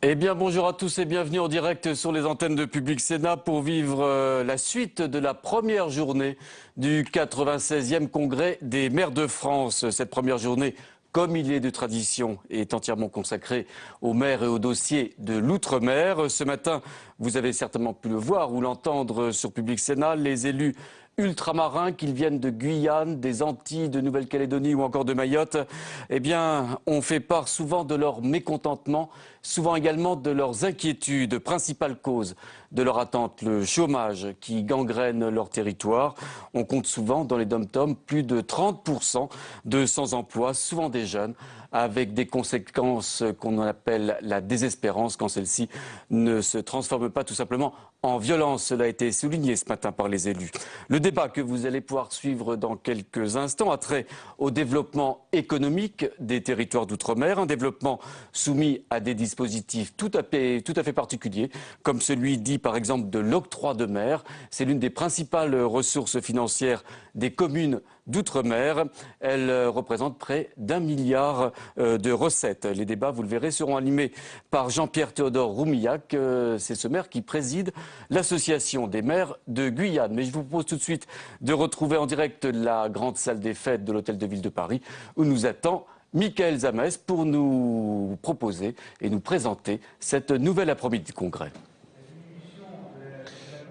Eh bien, bonjour à tous et bienvenue en direct sur les antennes de Public Sénat pour vivre la suite de la première journée du 96e congrès des maires de France. Cette première journée, comme il est de tradition, est entièrement consacrée aux maires et aux dossiers de l'outre-mer. Ce matin, vous avez certainement pu le voir ou l'entendre sur Public Sénat, les élus ultramarins, qu'ils viennent de Guyane, des Antilles, de Nouvelle-Calédonie ou encore de Mayotte, eh bien, on fait part souvent de leur mécontentement, souvent également de leurs inquiétudes. Principale cause de leur attente, le chômage qui gangrène leur territoire. On compte souvent dans les dom-toms plus de 30% de sans-emploi, souvent des jeunes, avec des conséquences qu'on appelle la désespérance quand celle-ci ne se transforme pas tout simplement en violence. Cela a été souligné ce matin par les élus. Le débat que vous allez pouvoir suivre dans quelques instants a trait au développement économique des territoires d'outre-mer, un développement soumis à des dispositifs tout à fait particuliers, comme celui dit par exemple de l'octroi de mer. C'est l'une des principales ressources financières des communes d'outre-mer. Elle représente près d'1 milliard de recettes. Les débats, vous le verrez, seront animés par Jean-Pierre Théodore Roumillac. C'est ce maire qui préside l'association des maires de Guyane. Mais je vous propose tout de suite de retrouver en direct la grande salle des fêtes de l'Hôtel de Ville de Paris où nous attend Michael Zamès pour nous proposer et nous présenter cette nouvelle après-midi du congrès.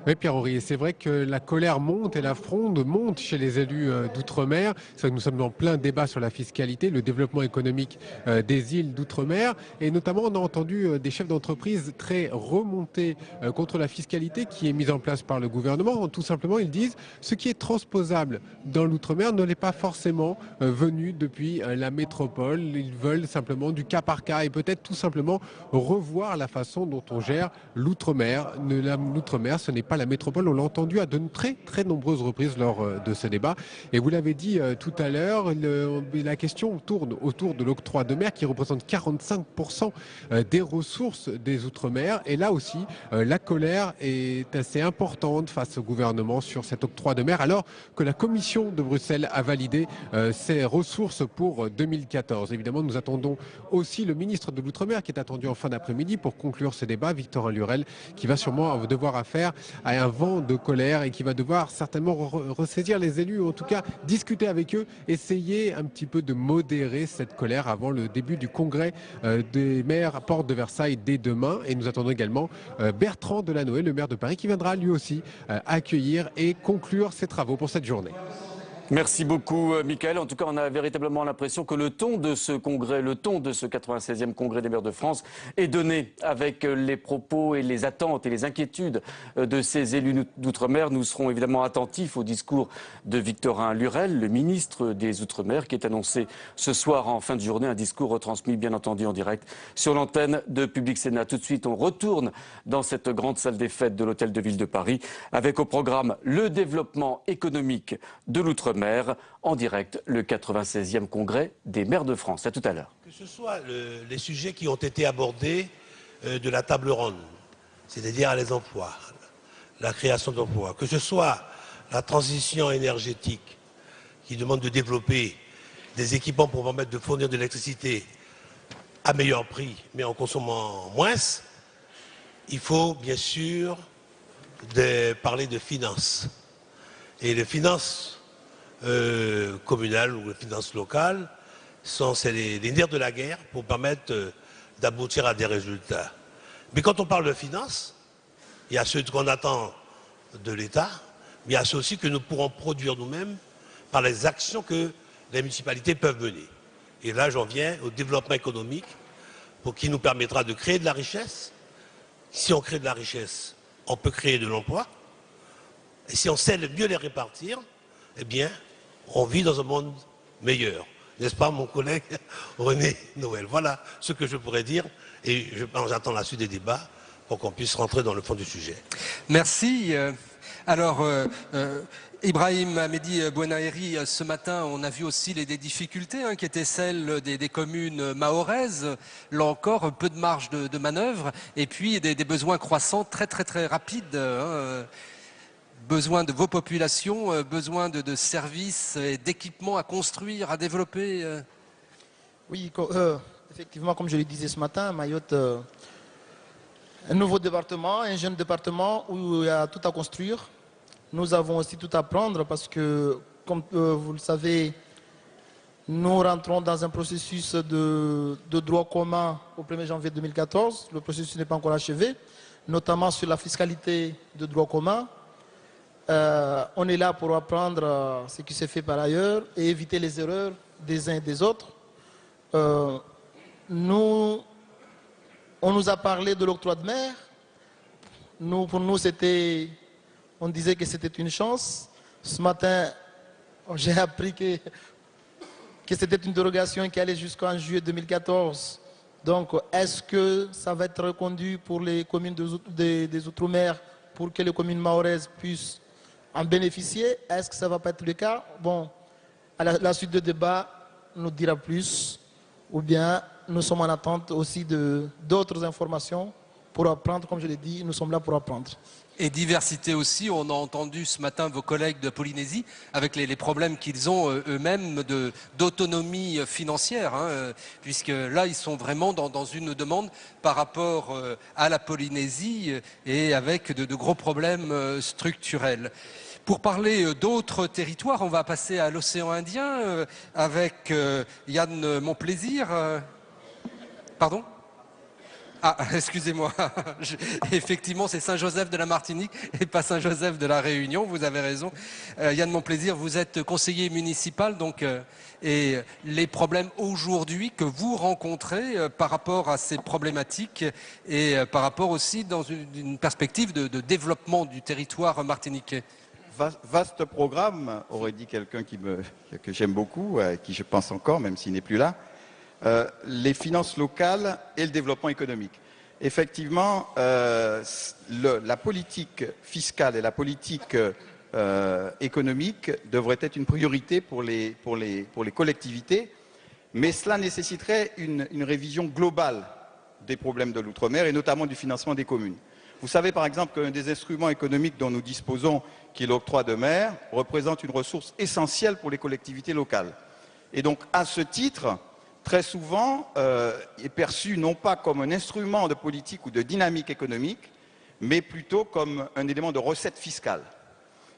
Oui, Pierre-Henri, c'est vrai que la colère monte et la fronde monte chez les élus d'outre-mer. C'est vrai que nous sommes en plein débat sur la fiscalité, le développement économique des îles d'outre-mer. Et notamment, on a entendu des chefs d'entreprise très remontés contre la fiscalité qui est mise en place par le gouvernement. Tout simplement, ils disent ce qui est transposable dans l'outre-mer ne l'est pas forcément venu depuis la métropole. Ils veulent simplement du cas par cas et peut-être tout simplement revoir la façon dont on gère l'outre-mer. L'outre-mer, ce n'est pas la métropole, on l'a entendu à de très nombreuses reprises lors de ce débat. Et vous l'avez dit tout à l'heure, la question tourne autour de l'octroi de mer qui représente 45% des ressources des outre-mer. Et là aussi, la colère est assez importante face au gouvernement sur cet octroi de mer, alors que la Commission de Bruxelles a validé ces ressources pour 2014. Évidemment, nous attendons aussi le ministre de l'Outre-mer qui est attendu en fin d'après-midi pour conclure ce débat, Victorin Lurel, qui va sûrement devoir faire à un vent de colère et qui va devoir certainement ressaisir les élus, ou en tout cas discuter avec eux, essayer un petit peu de modérer cette colère avant le début du congrès des maires à Porte de Versailles dès demain. Et nous attendons également Bertrand Delanoë, le maire de Paris, qui viendra lui aussi accueillir et conclure ses travaux pour cette journée. Merci beaucoup, Michael. En tout cas, on a véritablement l'impression que le ton de ce congrès, le ton de ce 96e congrès des maires de France est donné avec les propos et les attentes et les inquiétudes de ces élus d'outre-mer. Nous serons évidemment attentifs au discours de Victorin Lurel, le ministre des Outre-mer, qui est annoncé ce soir en fin de journée. Un discours retransmis, bien entendu, en direct sur l'antenne de Public Sénat. Tout de suite, on retourne dans cette grande salle des fêtes de l'Hôtel de Ville de Paris avec au programme le développement économique de l'outre-mer. En direct, le 96e congrès des maires de France. À tout à l'heure. Que ce soit les sujets qui ont été abordés de la table ronde, c'est-à-dire les emplois, la création d'emplois, que ce soit la transition énergétique qui demande de développer des équipements pour permettre de fournir de l'électricité à meilleur prix, mais en consommant moins, il faut bien sûr parler de finances. Et les finances communales ou les finances locales c'est les nerfs de la guerre pour permettre d'aboutir à des résultats. Mais quand on parle de finances, il y a ceux qu'on attend de l'État, mais il y a ceux aussi que nous pourrons produire nous-mêmes par les actions que les municipalités peuvent mener. Et là, j'en viens au développement économique qui nous permettra de créer de la richesse. Si on crée de la richesse, on peut créer de l'emploi. Et si on sait mieux les répartir, eh bien, on vit dans un monde meilleur. N'est-ce pas, mon collègue René Noël? Voilà ce que je pourrais dire. Et j'attends la suite des débats pour qu'on puisse rentrer dans le fond du sujet. Merci. Alors, Ibrahim Hamedi Bouenaheri, ce matin, on a vu aussi les difficultés qui étaient celles des communes mahoraises. Là encore, peu de marge de manœuvre. Et puis, des besoins croissants très rapides. Besoin de vos populations, besoin de services et d'équipements à construire, à développer. Oui, effectivement, comme je le disais ce matin, Mayotte un nouveau département, un jeune département où il y a tout à construire. Nous avons aussi tout à prendre parce que, comme vous le savez, nous rentrons dans un processus de droit commun au 1er janvier 2014. Le processus n'est pas encore achevé, notamment sur la fiscalité de droit commun. On est là pour apprendre ce qui s'est fait par ailleurs et éviter les erreurs des uns et des autres. On nous a parlé de l'octroi de mer. Pour nous, on disait que c'était une chance. Ce matin, j'ai appris que c'était une dérogation qui allait jusqu'en juillet 2014. Donc, est-ce que ça va être reconduit pour les communes des Outre-mer pour que les communes mahoraises puissent en bénéficier? Est-ce que ça ne va pas être le cas? Bon, à la suite du débat nous dira plus. Ou bien nous sommes en attente aussi d'autres informations pour apprendre. Comme je l'ai dit, nous sommes là pour apprendre. Et diversité aussi, on a entendu ce matin vos collègues de Polynésie avec les problèmes qu'ils ont eux-mêmes d'autonomie financière, hein, puisque là ils sont vraiment dans une demande par rapport à la Polynésie et avec de gros problèmes structurels. Pour parler d'autres territoires, on va passer à l'océan Indien avec Yann Monplaisir. Pardon ? Ah, excusez-moi. Effectivement, c'est Saint-Joseph de la Martinique et pas Saint-Joseph de la Réunion. Vous avez raison. Yann Monplaisir, vous êtes conseiller municipal, donc, et les problèmes aujourd'hui que vous rencontrez par rapport à ces problématiques et par rapport aussi dans une perspective de développement du territoire martiniquais. Vaste programme, aurait dit quelqu'un que j'aime beaucoup, qui je pense encore, même s'il n'est plus là. Les finances locales et le développement économique. Effectivement, la politique fiscale et la politique économique devraient être une priorité pour les collectivités, mais cela nécessiterait une révision globale des problèmes de l'outre-mer et notamment du financement des communes. Vous savez par exemple qu'un des instruments économiques dont nous disposons, qui est l'octroi de mer, représente une ressource essentielle pour les collectivités locales. Et donc, à ce titre, très souvent, est perçu non pas comme un instrument de politique ou de dynamique économique, mais plutôt comme un élément de recette fiscale.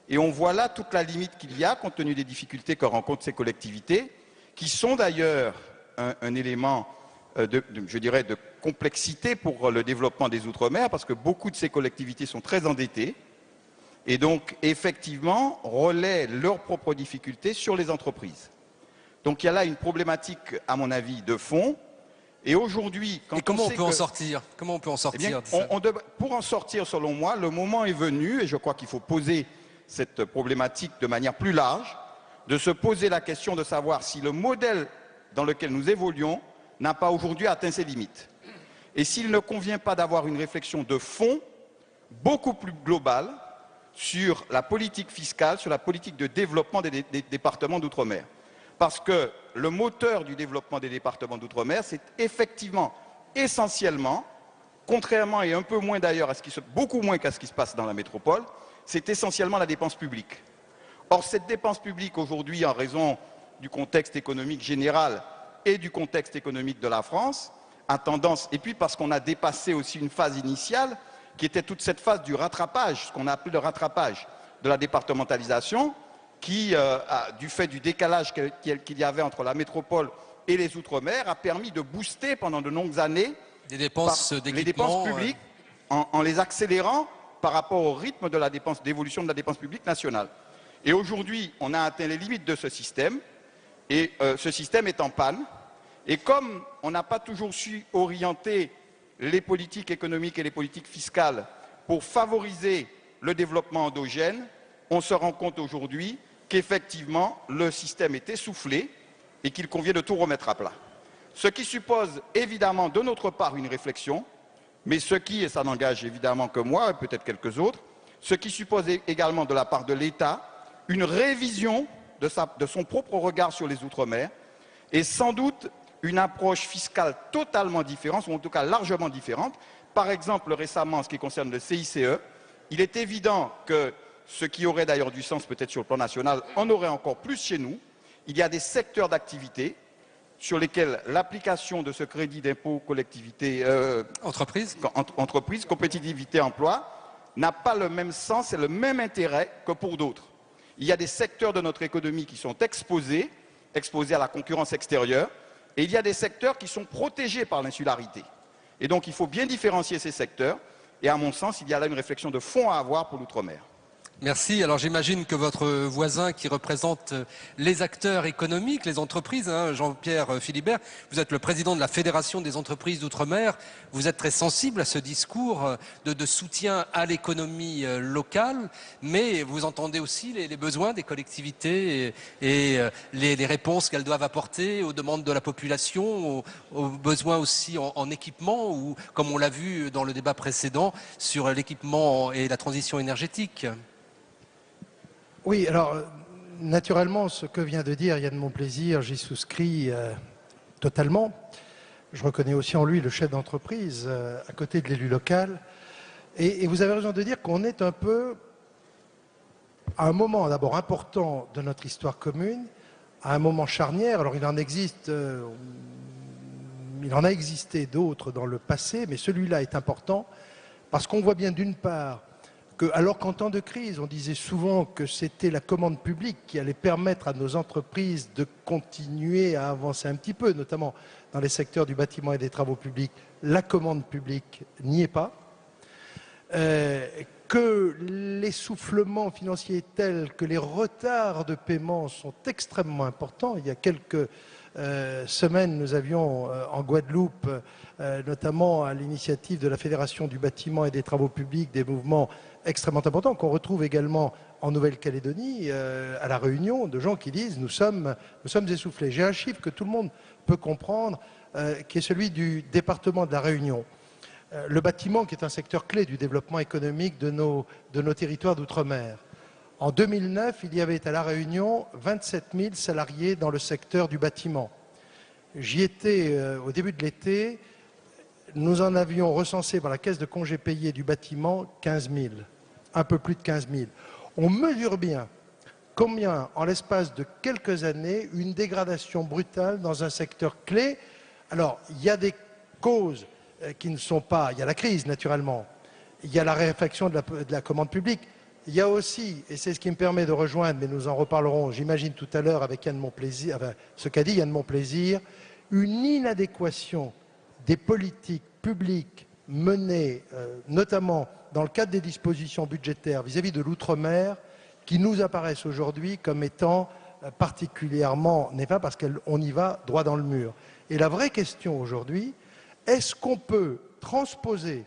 Et on voit là toute la limite qu'il y a, compte tenu des difficultés que rencontrent ces collectivités, qui sont d'ailleurs un élément je dirais, de complexité pour le développement des Outre-mer, parce que beaucoup de ces collectivités sont très endettées, et donc, effectivement, relaient leurs propres difficultés sur les entreprises. Donc, il y a là une problématique, à mon avis, de fond. Et aujourd'hui, comment on peut en sortir? Comment on peut en sortir? Pour en sortir, selon moi, le moment est venu, et je crois qu'il faut poser cette problématique de manière plus large, de se poser la question de savoir si le modèle dans lequel nous évoluons n'a pas aujourd'hui atteint ses limites. Et s'il ne convient pas d'avoir une réflexion de fond, beaucoup plus globale, sur la politique fiscale, sur la politique de développement des départements d'outre-mer. Parce que le moteur du développement des départements d'outre-mer, c'est effectivement, essentiellement, contrairement et un peu moins d'ailleurs, beaucoup moins qu'à ce qui se passe dans la métropole, c'est essentiellement la dépense publique. Or, cette dépense publique aujourd'hui, en raison du contexte économique général et du contexte économique de la France, a tendance, et puis parce qu'on a dépassé aussi une phase initiale, qui était toute cette phase du rattrapage, ce qu'on a appelé le rattrapage de la départementalisation, qui, du fait du décalage qu'il y avait entre la métropole et les Outre-mer, a permis de booster pendant de longues années les dépenses publiques en les accélérant par rapport au rythme de d'évolution de la dépense publique nationale. Et aujourd'hui, on a atteint les limites de ce système, et ce système est en panne. Et comme on n'a pas toujours su orienter les politiques économiques et les politiques fiscales pour favoriser le développement endogène, on se rend compte aujourd'hui qu'effectivement, le système est essoufflé et qu'il convient de tout remettre à plat. Ce qui suppose évidemment de notre part une réflexion, mais et ça n'engage évidemment que moi et peut-être quelques autres, ce qui suppose également de la part de l'État une révision de son propre regard sur les Outre-mer et sans doute une approche fiscale totalement différente, ou en tout cas largement différente. Par exemple, récemment, en ce qui concerne le CICE, il est évident que ce qui aurait d'ailleurs du sens peut-être sur le plan national, en aurait encore plus chez nous. Il y a des secteurs d'activité sur lesquels l'application de ce crédit d'impôt collectivité entreprise, compétitivité, emploi, n'a pas le même sens et le même intérêt que pour d'autres. Il y a des secteurs de notre économie qui sont exposés à la concurrence extérieure, et il y a des secteurs qui sont protégés par l'insularité. Et donc il faut bien différencier ces secteurs, et à mon sens, il y a là une réflexion de fond à avoir pour l'outre-mer. Merci. Alors j'imagine que votre voisin qui représente les acteurs économiques, les entreprises, hein, Jean-Pierre Philibert, vous êtes le président de la Fédération des entreprises d'outre-mer, vous êtes très sensible à ce discours de soutien à l'économie locale, mais vous entendez aussi les besoins des collectivités et les réponses qu'elles doivent apporter aux demandes de la population, aux besoins aussi en équipement, ou comme on l'a vu dans le débat précédent sur l'équipement et la transition énergétique. Oui, alors naturellement, ce que vient de dire Yann Monplaisir, j'y souscris totalement. Je reconnais aussi en lui le chef d'entreprise à côté de l'élu local. Et vous avez raison de dire qu'on est un peu à un moment d'abord important de notre histoire commune, à un moment charnière. Alors il en a existé d'autres dans le passé, mais celui-là est important parce qu'on voit bien d'une part alors qu'en temps de crise, on disait souvent que c'était la commande publique qui allait permettre à nos entreprises de continuer à avancer un petit peu, notamment dans les secteurs du bâtiment et des travaux publics, la commande publique n'y est pas, que l'essoufflement financier est tel que les retards de paiement sont extrêmement importants. Il y a quelques semaines, nous avions en Guadeloupe, notamment à l'initiative de la Fédération du bâtiment et des travaux publics, des mouvements extrêmement importants qu'on retrouve également en Nouvelle-Calédonie, à La Réunion, de gens qui disent nous sommes essoufflés. J'ai un chiffre que tout le monde peut comprendre, qui est celui du département de La Réunion. Le bâtiment, qui est un secteur clé du développement économique de nos territoires d'outre-mer. En 2009, il y avait à La Réunion 27 000 salariés dans le secteur du bâtiment. J'y étais au début de l'été. Nous en avions recensé par la caisse de congés payés du bâtiment 15 000, un peu plus de 15 000. On mesure bien combien, en l'espace de quelques années, une dégradation brutale dans un secteur clé. Alors, il y a des causes qui ne sont pas... Il y a la crise, naturellement. Il y a la raréfaction de la commande publique. Il y a aussi, et c'est ce qui me permet de rejoindre, mais nous en reparlerons, j'imagine, tout à l'heure avec Yann Monplaisir, enfin, ce qu'a dit Yann Monplaisir, une inadéquation des politiques publiques menées, notamment dans le cadre des dispositions budgétaires vis-à-vis de l'outre-mer, qui nous apparaissent aujourd'hui comme étant particulièrement néfastes parce qu'on y va droit dans le mur. Et la vraie question aujourd'hui, est-ce qu'on peut transposer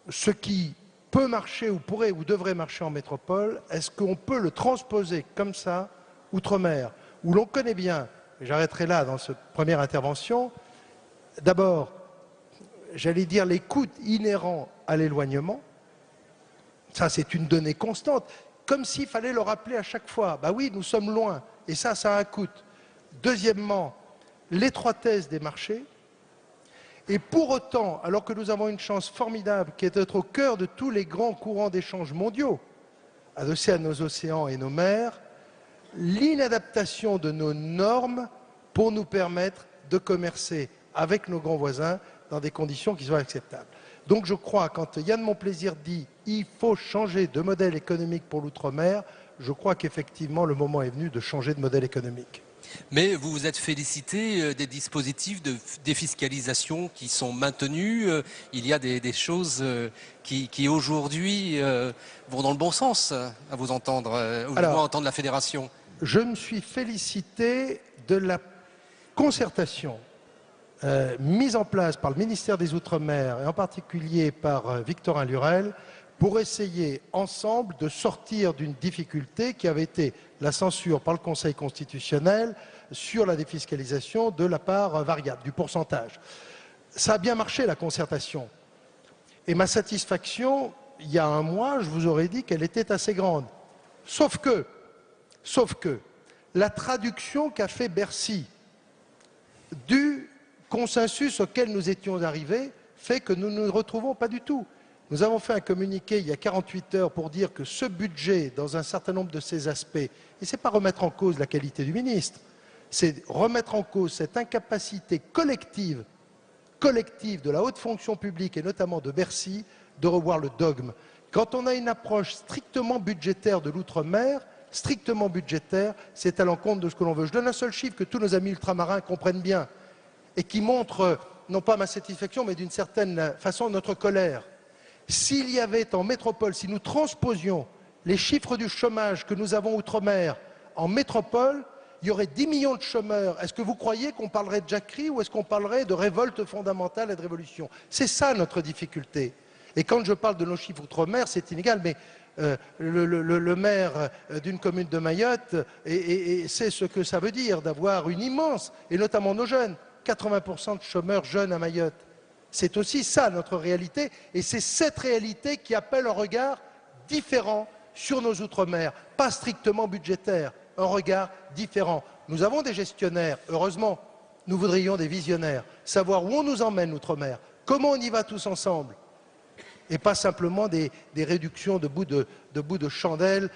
ce qui peut marcher ou pourrait ou devrait marcher en métropole, est-ce qu'on peut le transposer comme ça, outre-mer, où l'on connaît bien, et j'arrêterai là dans cette première intervention, d'abord, j'allais dire les coûts inhérents à l'éloignement, ça c'est une donnée constante, comme s'il fallait le rappeler à chaque fois, bah oui, nous sommes loin, et ça a un coût. Deuxièmement, l'étroitesse des marchés, et pour autant, alors que nous avons une chance formidable qui est d'être au cœur de tous les grands courants d'échanges mondiaux, adossés à nos océans et nos mers, l'inadaptation de nos normes pour nous permettre de commercer avec nos grands voisins dans des conditions qui soient acceptables. Donc je crois, quand Yann Monplaisir dit « il faut changer de modèle économique pour l'outre-mer », je crois qu'effectivement le moment est venu de changer de modèle économique. Mais vous vous êtes félicité des dispositifs de défiscalisation qui sont maintenus. Il y a des choses qui aujourd'hui vont dans le bon sens, à vous entendre, ou à entendre la Fédération. Je me suis félicité de la concertation mise en place par le ministère des Outre-mer et en particulier par Victorin Lurel pour essayer ensemble de sortir d'une difficulté qui avait été la censure par le Conseil constitutionnel sur la défiscalisation de la part variable, du pourcentage. Ça a bien marché, la concertation. Et ma satisfaction, il y a un mois, je vous aurais dit qu'elle était assez grande. Sauf que, la traduction qu'a fait Bercy du consensus auquel nous étions arrivés fait que nous ne nous retrouvons pas du tout. Nous avons fait un communiqué il y a 48 heures pour dire que ce budget, dans un certain nombre de ses aspects, et ce n'est pas remettre en cause la qualité du ministre, c'est remettre en cause cette incapacité collective de la haute fonction publique et notamment de Bercy de revoir le dogme. Quand on a une approche strictement budgétaire de l'outre-mer, strictement budgétaire, c'est à l'encontre de ce que l'on veut. Je donne un seul chiffre que tous nos amis ultramarins comprennent bien et qui montre non pas ma satisfaction mais d'une certaine façon notre colère. S'il y avait en métropole, si nous transposions les chiffres du chômage que nous avons outre-mer en métropole, il y aurait 10 millions de chômeurs. Est-ce que vous croyez qu'on parlerait de jacquerie ou est-ce qu'on parlerait de révolte fondamentale et de révolution? C'est ça notre difficulté. Et quand je parle de nos chiffres outre-mer, c'est inégal, mais le maire d'une commune de Mayotte sait ce que ça veut dire d'avoir une immense, et notamment nos jeunes, 80% de chômeurs jeunes à Mayotte. C'est aussi ça notre réalité, et c'est cette réalité qui appelle un regard différent sur nos outre-mer, pas strictement budgétaire, un regard différent. Nous avons des gestionnaires, heureusement, nous voudrions des visionnaires, savoir où on nous emmène l'outre-mer, comment on y va tous ensemble, et pas simplement des réductions de bouts de chandelle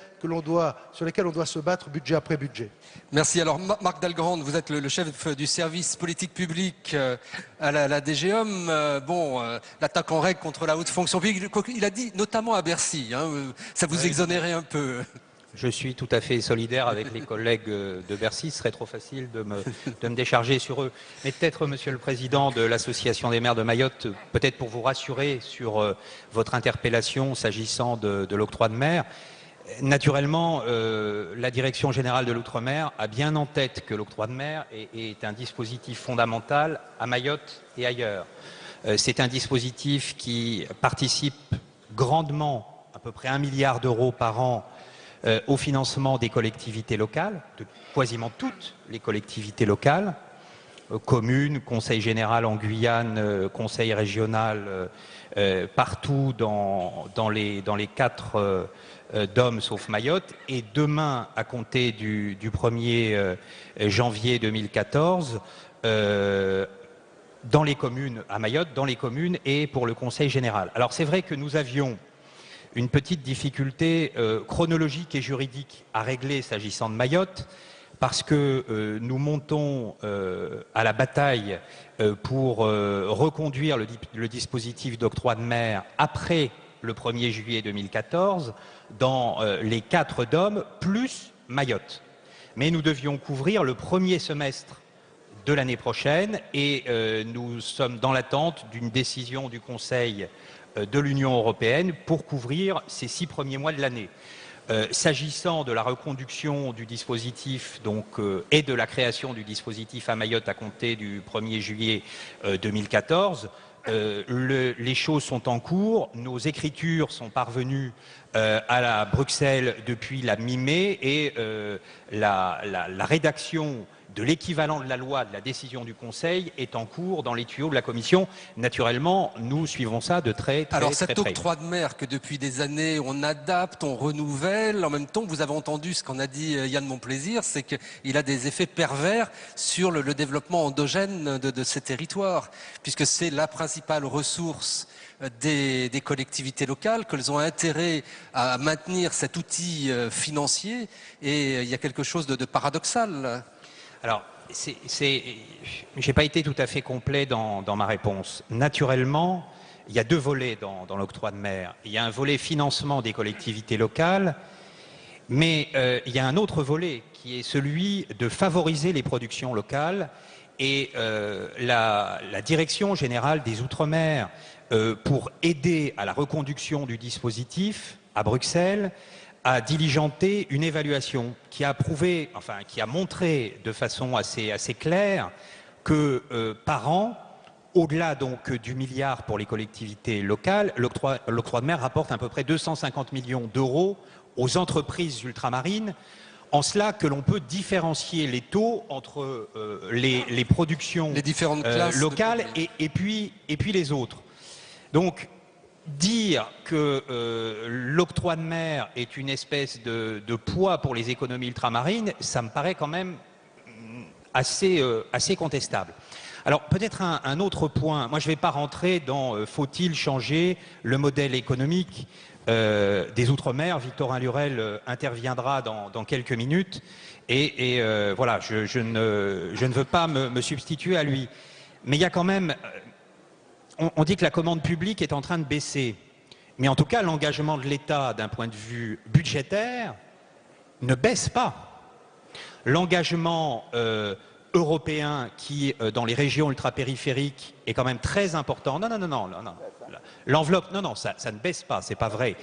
sur lesquels on doit se battre budget après budget. Merci. Alors Marc Dalgrande, vous êtes le chef du service politique publique à la DGOM. L'attaque en règle contre la haute fonction publique, il a dit notamment à Bercy, hein, ça vous exonérait un peu. Je suis tout à fait solidaire avec les collègues de Bercy. Ce serait trop facile de me décharger sur eux. Mais peut-être, Monsieur le Président de l'Association des maires de Mayotte, peut-être pour vous rassurer sur votre interpellation s'agissant de l'octroi de mer. Naturellement, la Direction générale de l'outre-mer a bien en tête que l'octroi de mer est un dispositif fondamental à Mayotte et ailleurs. C'est un dispositif qui participe grandement, à peu près 1 milliard d'euros par an, au financement des collectivités locales, de quasiment toutes les collectivités locales, communes, conseil général en Guyane, conseil régional partout dans les 4 DOM sauf Mayotte. Et demain, à compter du 1er janvier 2014, dans les communes à Mayotte, dans les communes et pour le conseil général. Alors c'est vrai que nous avions une petite difficulté chronologique et juridique à régler s'agissant de Mayotte, parce que nous montons à la bataille pour reconduire le dispositif d'octroi de mer après le 1er juillet 2014 dans les 4 DOM plus Mayotte. Mais nous devions couvrir le 1er semestre de l'année prochaine et nous sommes dans l'attente d'une décision du Conseil de l'Union européenne pour couvrir ces 6 premiers mois de l'année. S'agissant de la reconduction du dispositif et de la création du dispositif à Mayotte à compter du 1er juillet 2014, les choses sont en cours. Nos écritures sont parvenues à Bruxelles depuis la mi-mai et la rédaction de l'équivalent de la loi, de la décision du Conseil, est en cours dans les tuyaux de la Commission. Naturellement, nous suivons ça de très près. Alors cet octroi de mer que depuis des années on adapte, on renouvelle, en même temps vous avez entendu ce qu'en a dit Yann Monplaisir, c'est qu'il a des effets pervers sur le développement endogène de ces territoires, puisque c'est la principale ressource des collectivités locales, qu'elles ont intérêt à maintenir cet outil financier, et il y a quelque chose de paradoxal. Alors, j'ai pas été tout à fait complet dans ma réponse. Naturellement, il y a 2 volets dans l'octroi de mer. Il y a un volet financement des collectivités locales, mais il y a un autre volet qui est celui de favoriser les productions locales. Et la Direction générale des Outre-mer, pour aider à la reconduction du dispositif à Bruxelles, a diligenté une évaluation qui a montré de façon assez claire que par an, au-delà donc du milliard pour les collectivités locales, l'octroi de mer rapporte à peu près 250 millions d'euros aux entreprises ultramarines, en cela que l'on peut différencier les taux entre les productions les différentes classes locales et puis les autres. Donc, dire que l'octroi de mer est une espèce de poids pour les économies ultramarines, ça me paraît quand même assez contestable. Alors peut-être un autre point, moi je ne vais pas rentrer dans faut-il changer le modèle économique des Outre-mer. Victorin Lurel interviendra dans quelques minutes. Et voilà, je ne veux pas me substituer à lui. Mais il y a quand même... On dit que la commande publique est en train de baisser. Mais en tout cas, l'engagement de l'État d'un point de vue budgétaire ne baisse pas. L'engagement européen qui, dans les régions ultrapériphériques, est quand même très important. Non. L'enveloppe, non, ça ne baisse pas, c'est pas vrai.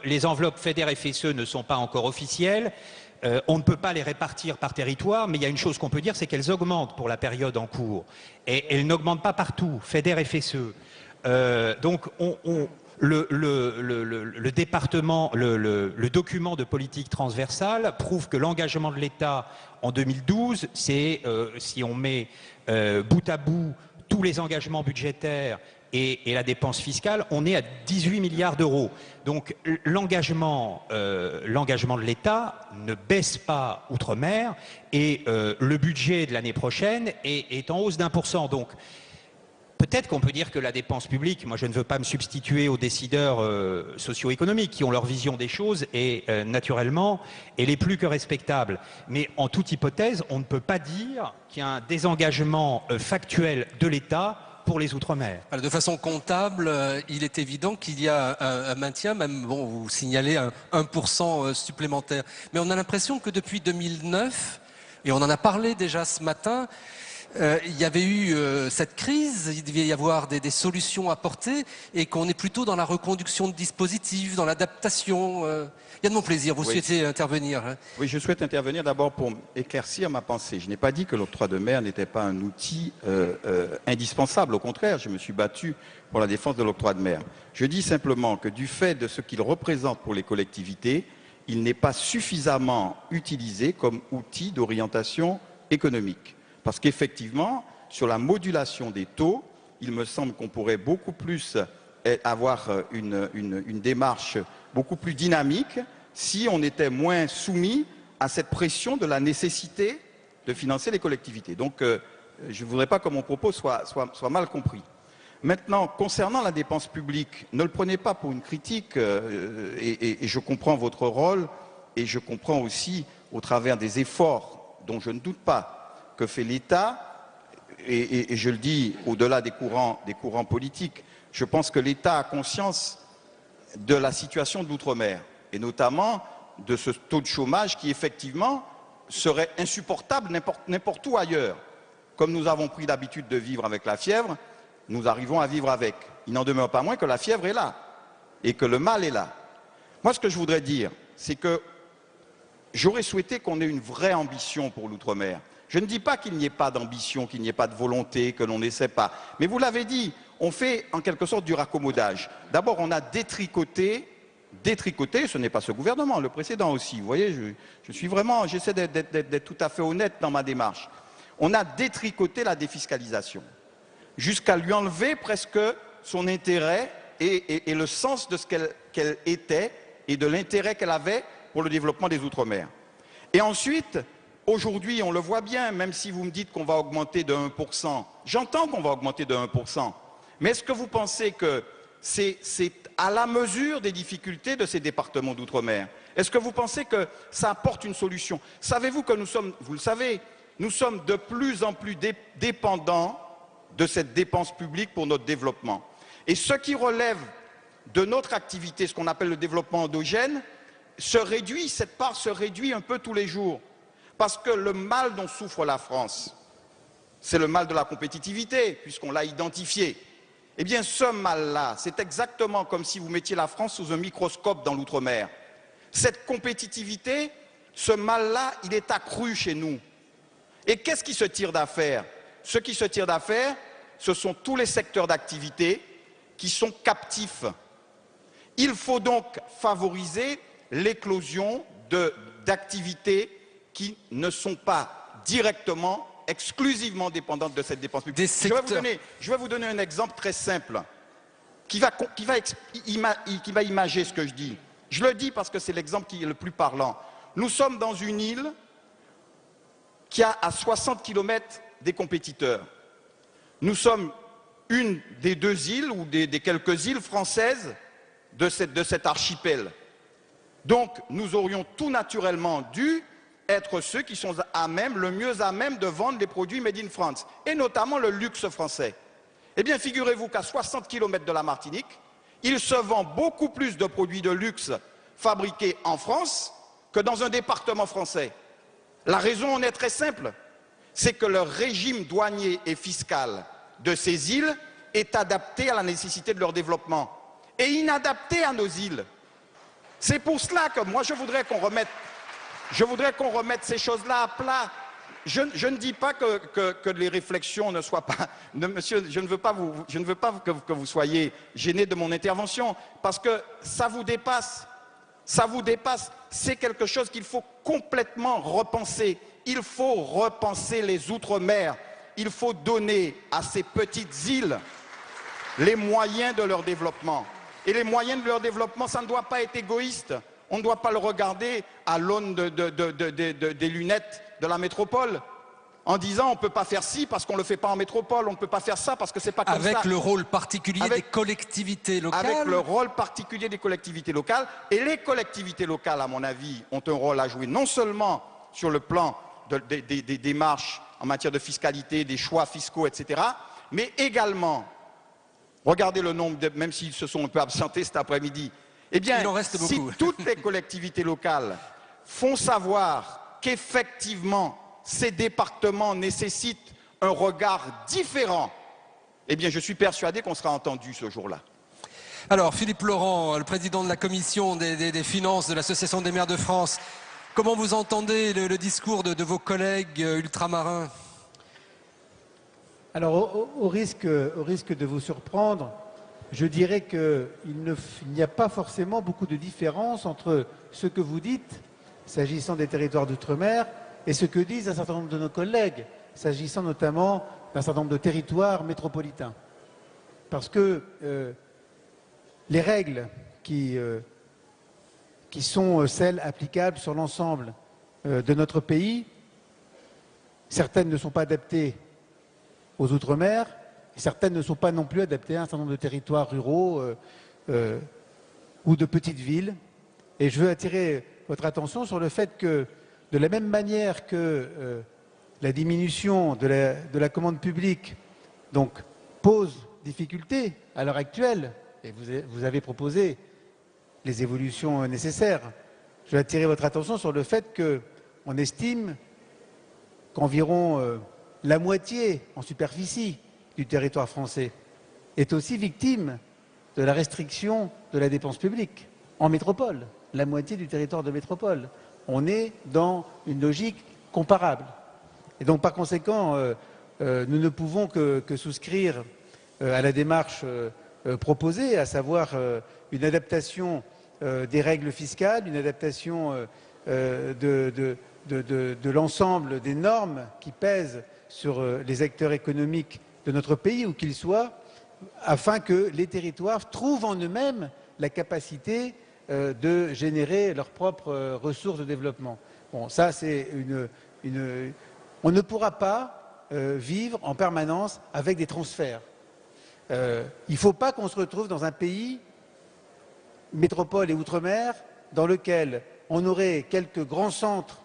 Les enveloppes FEDER-FSE ne sont pas encore officielles. On ne peut pas les répartir par territoire, mais il y a une chose qu'on peut dire, c'est qu'elles augmentent pour la période en cours. Et elles n'augmentent pas partout, FEDER-FSE. Donc, le département, le document de politique transversale prouve que l'engagement de l'État en 2012, c'est, si on met bout à bout tous les engagements budgétaires et la dépense fiscale, on est à 18 milliards d'euros. Donc l'engagement de l'État ne baisse pas outre-mer et le budget de l'année prochaine est en hausse d'1%. Donc peut-être qu'on peut dire que la dépense publique, moi je ne veux pas me substituer aux décideurs socio-économiques qui ont leur vision des choses et naturellement, elle est plus que respectable. Mais en toute hypothèse, on ne peut pas dire qu'il y a un désengagement factuel de l'État pour les Outre-mer. De façon comptable, il est évident qu'il y a un maintien, même bon, vous signalez un 1% supplémentaire. Mais on a l'impression que depuis 2009, et on en a parlé déjà ce matin, il y avait eu cette crise, il devait y avoir des solutions apportées et qu'on est plutôt dans la reconduction de dispositifs, dans l'adaptation. Yann Monplaisir, vous souhaitez intervenir, hein? Oui, je souhaite intervenir d'abord pour éclaircir ma pensée. Je n'ai pas dit que l'octroi de mer n'était pas un outil indispensable. Au contraire, je me suis battu pour la défense de l'octroi de mer. Je dis simplement que du fait de ce qu'il représente pour les collectivités, il n'est pas suffisamment utilisé comme outil d'orientation économique. Parce qu'effectivement, sur la modulation des taux, il me semble qu'on pourrait beaucoup plus avoir une démarche beaucoup plus dynamique si on était moins soumis à cette pression de la nécessité de financer les collectivités. Donc, je ne voudrais pas que mon propos soit mal compris. Maintenant, concernant la dépense publique, ne le prenez pas pour une critique, et je comprends votre rôle, et je comprends aussi, au travers des efforts dont je ne doute pas, que fait l'État, et je le dis au-delà des courants politiques, je pense que l'État a conscience de la situation de l'outre-mer, et notamment de ce taux de chômage qui, effectivement, serait insupportable n'importe où ailleurs. Comme nous avons pris l'habitude de vivre avec la fièvre, nous arrivons à vivre avec. Il n'en demeure pas moins que la fièvre est là, et que le mal est là. Moi, ce que je voudrais dire, c'est que j'aurais souhaité qu'on ait une vraie ambition pour l'outre-mer. Je ne dis pas qu'il n'y ait pas d'ambition, qu'il n'y ait pas de volonté, que l'on n'essaie pas. Mais vous l'avez dit, on fait en quelque sorte du raccommodage. D'abord, on a détricoté, ce n'est pas ce gouvernement, le précédent aussi. Vous voyez, j'essaie d'être tout à fait honnête dans ma démarche. On a détricoté la défiscalisation, jusqu'à lui enlever presque son intérêt et le sens de ce qu'elle était et de l'intérêt qu'elle avait pour le développement des Outre-mer. Et ensuite, aujourd'hui, on le voit bien, même si vous me dites qu'on va augmenter de 1%, j'entends qu'on va augmenter de 1%, mais est-ce que vous pensez que c'est à la mesure des difficultés de ces départements d'outre-mer? Est-ce que vous pensez que ça apporte une solution? Savez-vous que nous sommes, vous le savez, nous sommes de plus en plus dépendants de cette dépense publique pour notre développement. Et ce qui relève de notre activité, ce qu'on appelle le développement endogène, cette part se réduit un peu tous les jours. Parce que le mal dont souffre la France, c'est le mal de la compétitivité, puisqu'on l'a identifié. Eh bien, ce mal-là, c'est exactement comme si vous mettiez la France sous un microscope dans l'outre-mer. Cette compétitivité, ce mal-là, il est accru chez nous. Et qu'est-ce qui se tire d'affaire? Ce qui se tire d'affaire, ce sont tous les secteurs d'activité qui sont captifs. Il faut donc favoriser l'éclosion d'activités qui ne sont pas directement, exclusivement dépendantes de cette dépense publique. Je vais vous donner un exemple très simple qui va imager ce que je dis. Je le dis parce que c'est l'exemple qui est le plus parlant. Nous sommes dans une île qui a à 60 km des compétiteurs. Nous sommes une des deux îles ou des quelques îles françaises de cet archipel. Donc, nous aurions tout naturellement dû être ceux qui sont le mieux à même de vendre les produits made in France, et notamment le luxe français. Eh bien, figurez-vous qu'à 60 km de la Martinique, il se vend beaucoup plus de produits de luxe fabriqués en France que dans un département français. La raison en est très simple, c'est que le régime douanier et fiscal de ces îles est adapté à la nécessité de leur développement et inadapté à nos îles. C'est pour cela que moi je voudrais qu'on remette ces choses-là à plat. Je ne dis pas que les réflexions ne soient pas... Monsieur, je ne veux pas que vous soyez gêné de mon intervention, parce que ça vous dépasse. Ça vous dépasse. C'est quelque chose qu'il faut complètement repenser. Il faut repenser les Outre-mer. Il faut donner à ces petites îles les moyens de leur développement. Et les moyens de leur développement, ça ne doit pas être égoïste. On ne doit pas le regarder à l'aune des lunettes de la métropole, en disant on ne peut pas faire ci parce qu'on ne le fait pas en métropole, on ne peut pas faire ça parce que c'est pas comme ça. Avec le rôle particulier des collectivités locales. Avec le rôle particulier des collectivités locales. Et les collectivités locales, à mon avis, ont un rôle à jouer, non seulement sur le plan des démarches en matière de fiscalité, des choix fiscaux, etc., mais également, regardez le nombre, même s'ils se sont un peu absentés cet après-midi, eh bien, il en reste si beaucoup. toutes les collectivités locales font savoir qu'effectivement, ces départements nécessitent un regard différent, eh bien, je suis persuadé qu'on sera entendu ce jour-là. Alors, Philippe Laurent, le président de la commission des finances de l'Association des maires de France, comment vous entendez le discours de vos collègues ultramarins? Alors, au risque de vous surprendre, je dirais qu'il n'y a pas forcément beaucoup de différence entre ce que vous dites, s'agissant des territoires d'outre-mer, et ce que disent un certain nombre de nos collègues, s'agissant notamment d'un certain nombre de territoires métropolitains. Parce que les règles qui sont celles applicables sur l'ensemble de notre pays, certaines ne sont pas adaptées aux Outre-mer, et certaines ne sont pas non plus adaptées à un certain nombre de territoires ruraux ou de petites villes. Et je veux attirer votre attention sur le fait que, de la même manière que la diminution de la commande publique donc, pose difficulté à l'heure actuelle, et vous avez proposé les évolutions nécessaires, je veux attirer votre attention sur le fait qu'on estime qu'environ la moitié en superficie du territoire français est aussi victime de la restriction de la dépense publique en métropole, la moitié du territoire de métropole. On est dans une logique comparable. Et donc, par conséquent, nous ne pouvons que souscrire à la démarche proposée, à savoir une adaptation des règles fiscales, une adaptation de l'ensemble des normes qui pèsent sur les acteurs économiques de notre pays, où qu'ils soient, afin que les territoires trouvent en eux-mêmes la capacité de générer leurs propres ressources de développement. Bon, ça, c'est on ne pourra pas vivre en permanence avec des transferts. Il ne faut pas qu'on se retrouve dans un pays, métropole et outre-mer, dans lequel on aurait quelques grands centres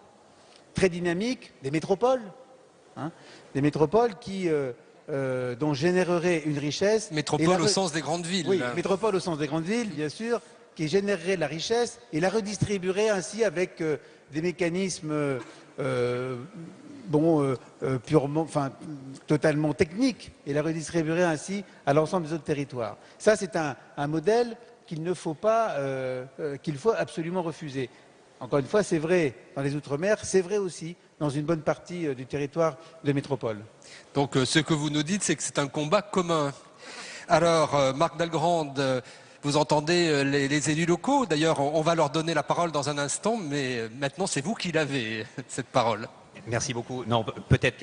très dynamiques, des métropoles qui dont généreraient une richesse. Métropole au sens des grandes villes. Oui, métropole au sens des grandes villes, bien sûr, qui générerait la richesse et la redistribuerait ainsi avec des mécanismes purement, totalement techniques, et la redistribuerait ainsi à l'ensemble des autres territoires. Ça, c'est un modèle qu'il faut absolument refuser. Encore une fois, c'est vrai dans les Outre-mer, c'est vrai aussi dans une bonne partie du territoire de métropole. Donc ce que vous nous dites, c'est que c'est un combat commun. Alors, Marc Dalgrande, vous entendez les élus locaux. D'ailleurs, on va leur donner la parole dans un instant, mais maintenant, c'est vous qui l'avez, cette parole. Merci beaucoup. Non, peut-être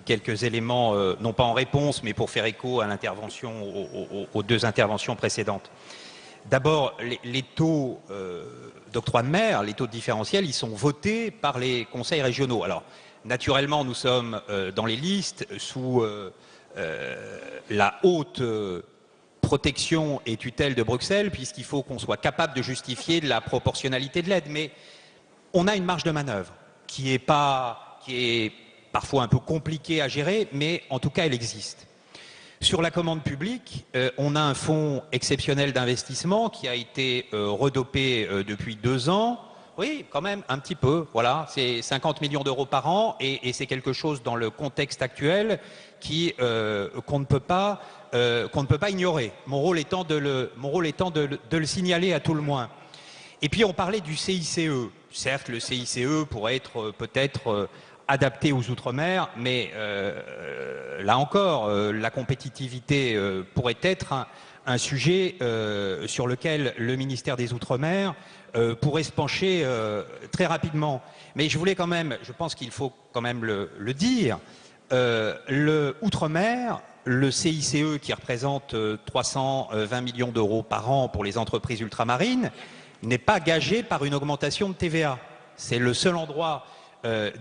quelques éléments, non pas en réponse, mais pour faire écho à l'intervention, aux deux interventions précédentes. D'abord, les taux d'octroi de mer, les taux différentiels, ils sont votés par les conseils régionaux. Alors, naturellement, nous sommes dans les listes sous la haute protection et tutelle de Bruxelles, puisqu'il faut qu'on soit capable de justifier de la proportionnalité de l'aide. Mais on a une marge de manœuvre qui est parfois un peu compliquée à gérer, mais en tout cas elle existe. Sur la commande publique, on a un fonds exceptionnel d'investissement qui a été redopé depuis 2 ans. Oui, quand même, un petit peu. Voilà, c'est 50 millions d'euros par an et c'est quelque chose dans le contexte actuel qu'on ne peut pas ignorer. Mon rôle étant de le signaler à tout le moins. Et puis on parlait du CICE. Certes, le CICE pourrait être peut-être adapté aux Outre-mer, mais là encore, la compétitivité pourrait être un sujet sur lequel le ministère des Outre-mer pourrait se pencher très rapidement. Mais je voulais quand même, je pense qu'il faut quand même le dire, le Outre-mer, le CICE qui représente 320 millions d'euros par an pour les entreprises ultramarines, n'est pas gagé par une augmentation de TVA. C'est le seul endroit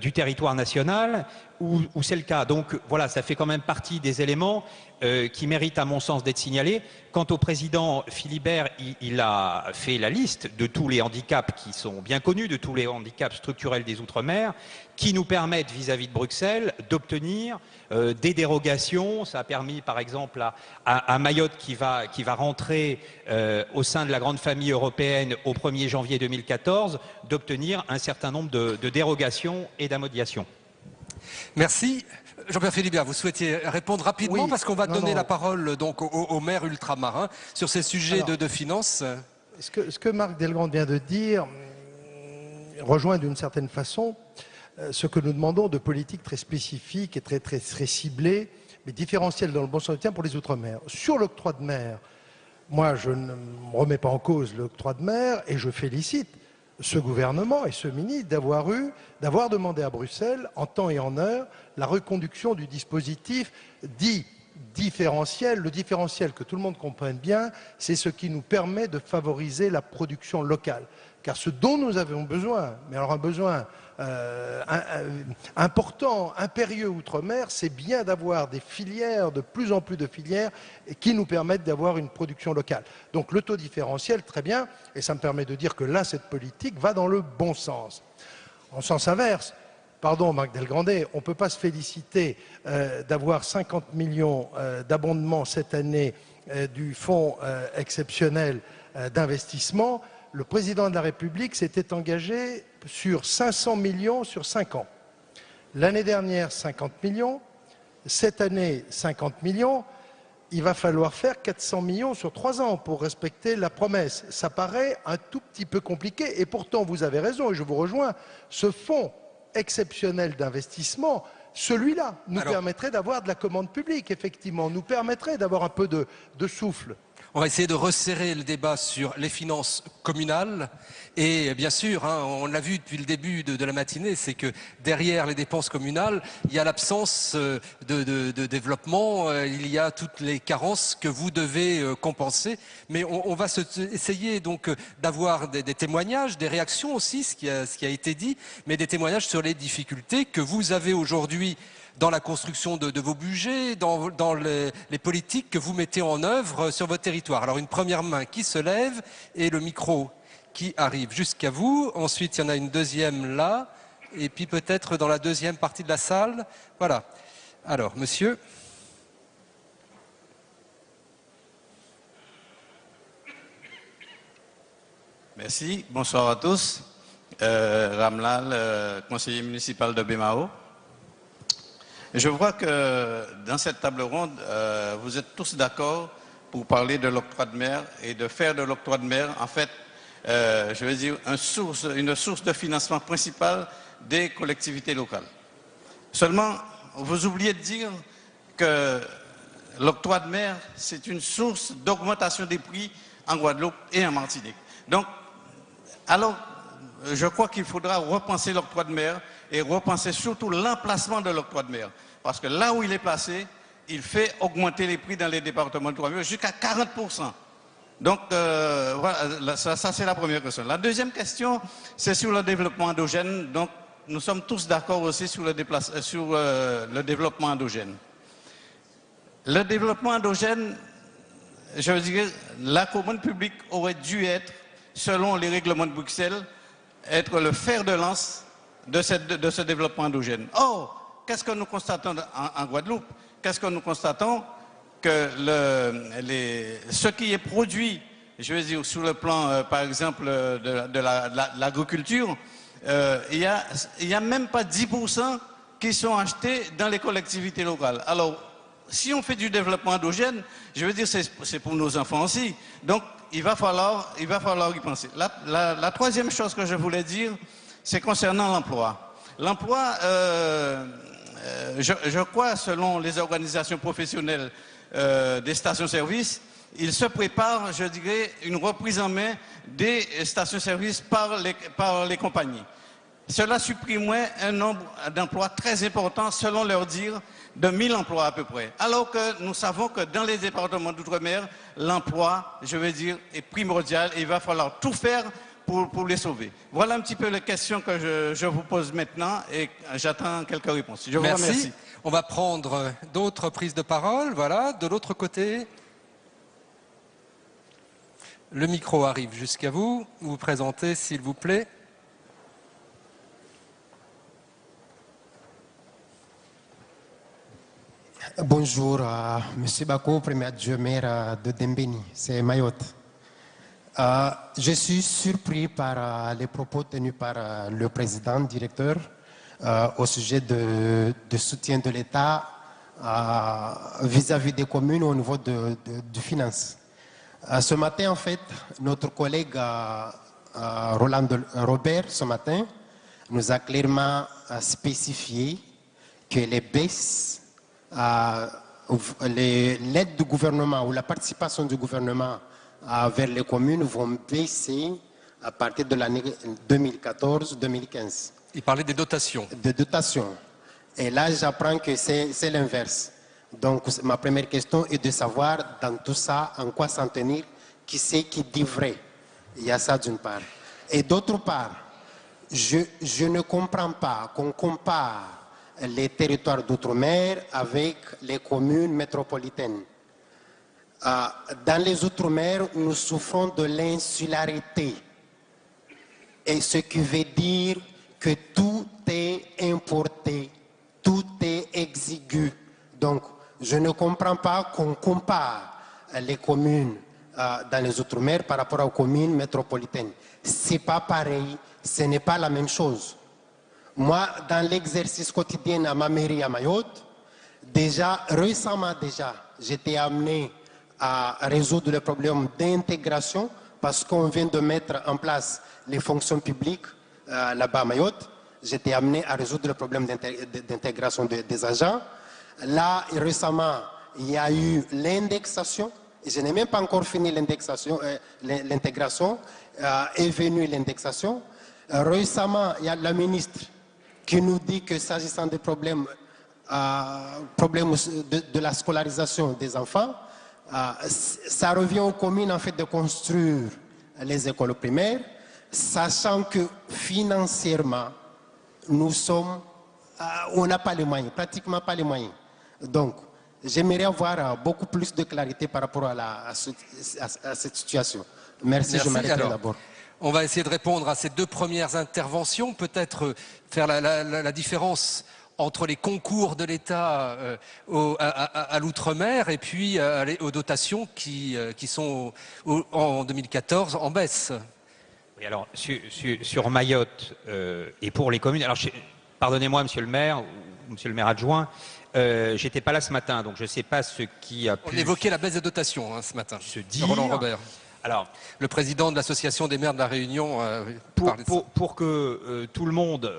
du territoire national où c'est le cas. Donc voilà, ça fait quand même partie des éléments qui méritent à mon sens d'être signalés. Quant au président Philibert, il a fait la liste de tous les handicaps qui sont bien connus, de tous les handicaps structurels des Outre-mer, qui nous permettent vis-à-vis de Bruxelles d'obtenir des dérogations. Ça a permis par exemple à Mayotte qui va rentrer au sein de la grande famille européenne au 1er janvier 2014 d'obtenir un certain nombre de dérogations et d'amodiations. Merci. Jean-Pierre Philibert, vous souhaitiez répondre rapidement parce qu'on va donner la parole donc aux maires ultramarins sur ces sujets de finances. Ce que Marc Delgrande vient de dire rejoint d'une certaine façon ce que nous demandons de politique très spécifique et très ciblée, mais différentielle dans le bon sens du terme pour les Outre-mer. Sur l'octroi de mer, moi je ne me remets pas en cause l'octroi de mer et je félicite ce gouvernement et ce ministre d'avoir demandé à Bruxelles, en temps et en heure, la reconduction du dispositif dit différentiel. Le différentiel, que tout le monde comprenne bien, c'est ce qui nous permet de favoriser la production locale. Car ce dont nous avons besoin, mais alors un besoin important, impérieux outre-mer, c'est bien d'avoir des filières, de plus en plus de filières, qui nous permettent d'avoir une production locale. Donc le taux différentiel, très bien, et ça me permet de dire que là, cette politique va dans le bon sens. En sens inverse, pardon Marc Delgrande, on ne peut pas se féliciter d'avoir 50 millions d'abondements cette année du fonds exceptionnel d'investissement. Le président de la République s'était engagé sur 500 millions sur 5 ans. L'année dernière, 50 millions. Cette année, 50 millions. Il va falloir faire 400 millions sur 3 ans pour respecter la promesse. Ça paraît un tout petit peu compliqué et pourtant, vous avez raison et je vous rejoins, ce fonds exceptionnel d'investissement, celui-là nous permettrait d'avoir de la commande publique, effectivement, nous permettrait d'avoir un peu de souffle. On va essayer de resserrer le débat sur les finances communales et bien sûr, on l'a vu depuis le début de la matinée, c'est que derrière les dépenses communales, il y a l'absence de développement, il y a toutes les carences que vous devez compenser. Mais on va essayer donc d'avoir des témoignages, des réactions aussi, ce qui a été dit, mais des témoignages sur les difficultés que vous avez aujourd'hui dans la construction de vos budgets, dans les politiques que vous mettez en œuvre sur votre territoire. Alors une première main qui se lève et le micro qui arrive jusqu'à vous. Ensuite, il y en a une deuxième là, et puis peut-être dans la deuxième partie de la salle. Voilà. Alors, monsieur. Merci. Bonsoir à tous. Ramlal, conseiller municipal de Bémao. Je vois que dans cette table ronde, vous êtes tous d'accord pour parler de l'octroi de mer et de faire de l'octroi de mer, en fait, je veux dire, une source de financement principale des collectivités locales. Seulement, vous oubliez de dire que l'octroi de mer, c'est une source d'augmentation des prix en Guadeloupe et en Martinique. Donc, alors, je crois qu'il faudra repenser l'octroi de mer et repenser surtout l'emplacement de l'octroi de mer. Parce que là où il est placé, il fait augmenter les prix dans les départements d'outre-mer jusqu'à 40%. Donc, voilà, ça c'est la première question. La deuxième question, c'est sur le développement endogène. Donc, nous sommes tous d'accord aussi sur le développement endogène. Le développement endogène, je veux dire, la commande publique aurait dû être, selon les règlements de Bruxelles, être le fer de lance de ce développement endogène. Or, qu'est-ce que nous constatons en Guadeloupe? Qu'est-ce que nous constatons? Que ce qui est produit, je veux dire, sur le plan, par exemple, de l'agriculture, il y a même pas 10% qui sont achetés dans les collectivités locales. Alors, si on fait du développement endogène, je veux dire, c'est pour nos enfants aussi. Donc, il va falloir y penser. La troisième chose que je voulais dire, c'est concernant l'emploi. L'emploi, je crois, selon les organisations professionnelles des stations-service, il se prépare, je dirais, une reprise en main des stations-service par les compagnies. Cela supprimerait un nombre d'emplois très important, selon leur dire, de 1000 emplois à peu près. Alors que nous savons que dans les départements d'outre-mer, l'emploi, je veux dire, est primordial et il va falloir tout faire pour les sauver. Voilà un petit peu les questions que je vous pose maintenant et j'attends quelques réponses. Je vous remercie. On va prendre d'autres prises de parole. Voilà, de l'autre côté. Le micro arrive jusqu'à vous. Vous vous présentez, s'il vous plaît. Bonjour, Monsieur Bako, premier adjoint maire de Dembéni, c'est Mayotte. Je suis surpris par les propos tenus par le président, directeur, au sujet de soutien de l'État vis-à-vis des communes au niveau du finance. Ce matin, en fait, notre collègue Roland Robert, ce matin, nous a clairement spécifié que les baisses l'aide du gouvernement ou la participation du gouvernement vers les communes vont baisser à partir de l'année 2014-2015. Il parlait des dotations. Des dotations. Et là, j'apprends que c'est l'inverse. Donc, ma première question est de savoir dans tout ça, en quoi s'en tenir, qui c'est qui dit vrai. Il y a ça d'une part. Et d'autre part, je ne comprends pas qu'on compare les territoires d'outre-mer avec les communes métropolitaines. Dans les outre-mer, nous souffrons de l'insularité. Et ce qui veut dire que tout est importé, tout est exigu. Donc, je ne comprends pas qu'on compare les communes dans les outre-mer par rapport aux communes métropolitaines. Ce n'est pas pareil, ce n'est pas la même chose. Moi, dans l'exercice quotidien à ma mairie à Mayotte, récemment, j'étais amené à résoudre le problème d'intégration parce qu'on vient de mettre en place les fonctions publiques là-bas à Mayotte. J'étais amené à résoudre le problème d'intégration des agents. Là, récemment, il y a eu l'indexation. Je n'ai même pas encore fini l'intégration. Est venue l'indexation. Récemment, il y a la ministre qui nous dit que s'agissant des problèmes de la scolarisation des enfants, ça revient aux communes en fait de construire les écoles primaires, sachant que financièrement, on n'a pas les moyens, pratiquement pas les moyens. Donc, j'aimerais avoir beaucoup plus de clarité par rapport à cette situation. Merci, je m'arrêterai d'abord. On va essayer de répondre à ces deux premières interventions, peut-être faire la différence entre les concours de l'État à l'outre-mer et puis aux dotations qui sont en 2014 en baisse. Oui, alors sur Mayotte et pour les communes, alors pardonnez-moi Monsieur le maire ou Monsieur le maire adjoint, j'étais pas là ce matin, donc je ne sais pas ce qui a pu... On évoquait la baisse des dotations ce matin, se dire... Roland Robert. Alors, le président de l'association des maires de la Réunion pour que tout le monde,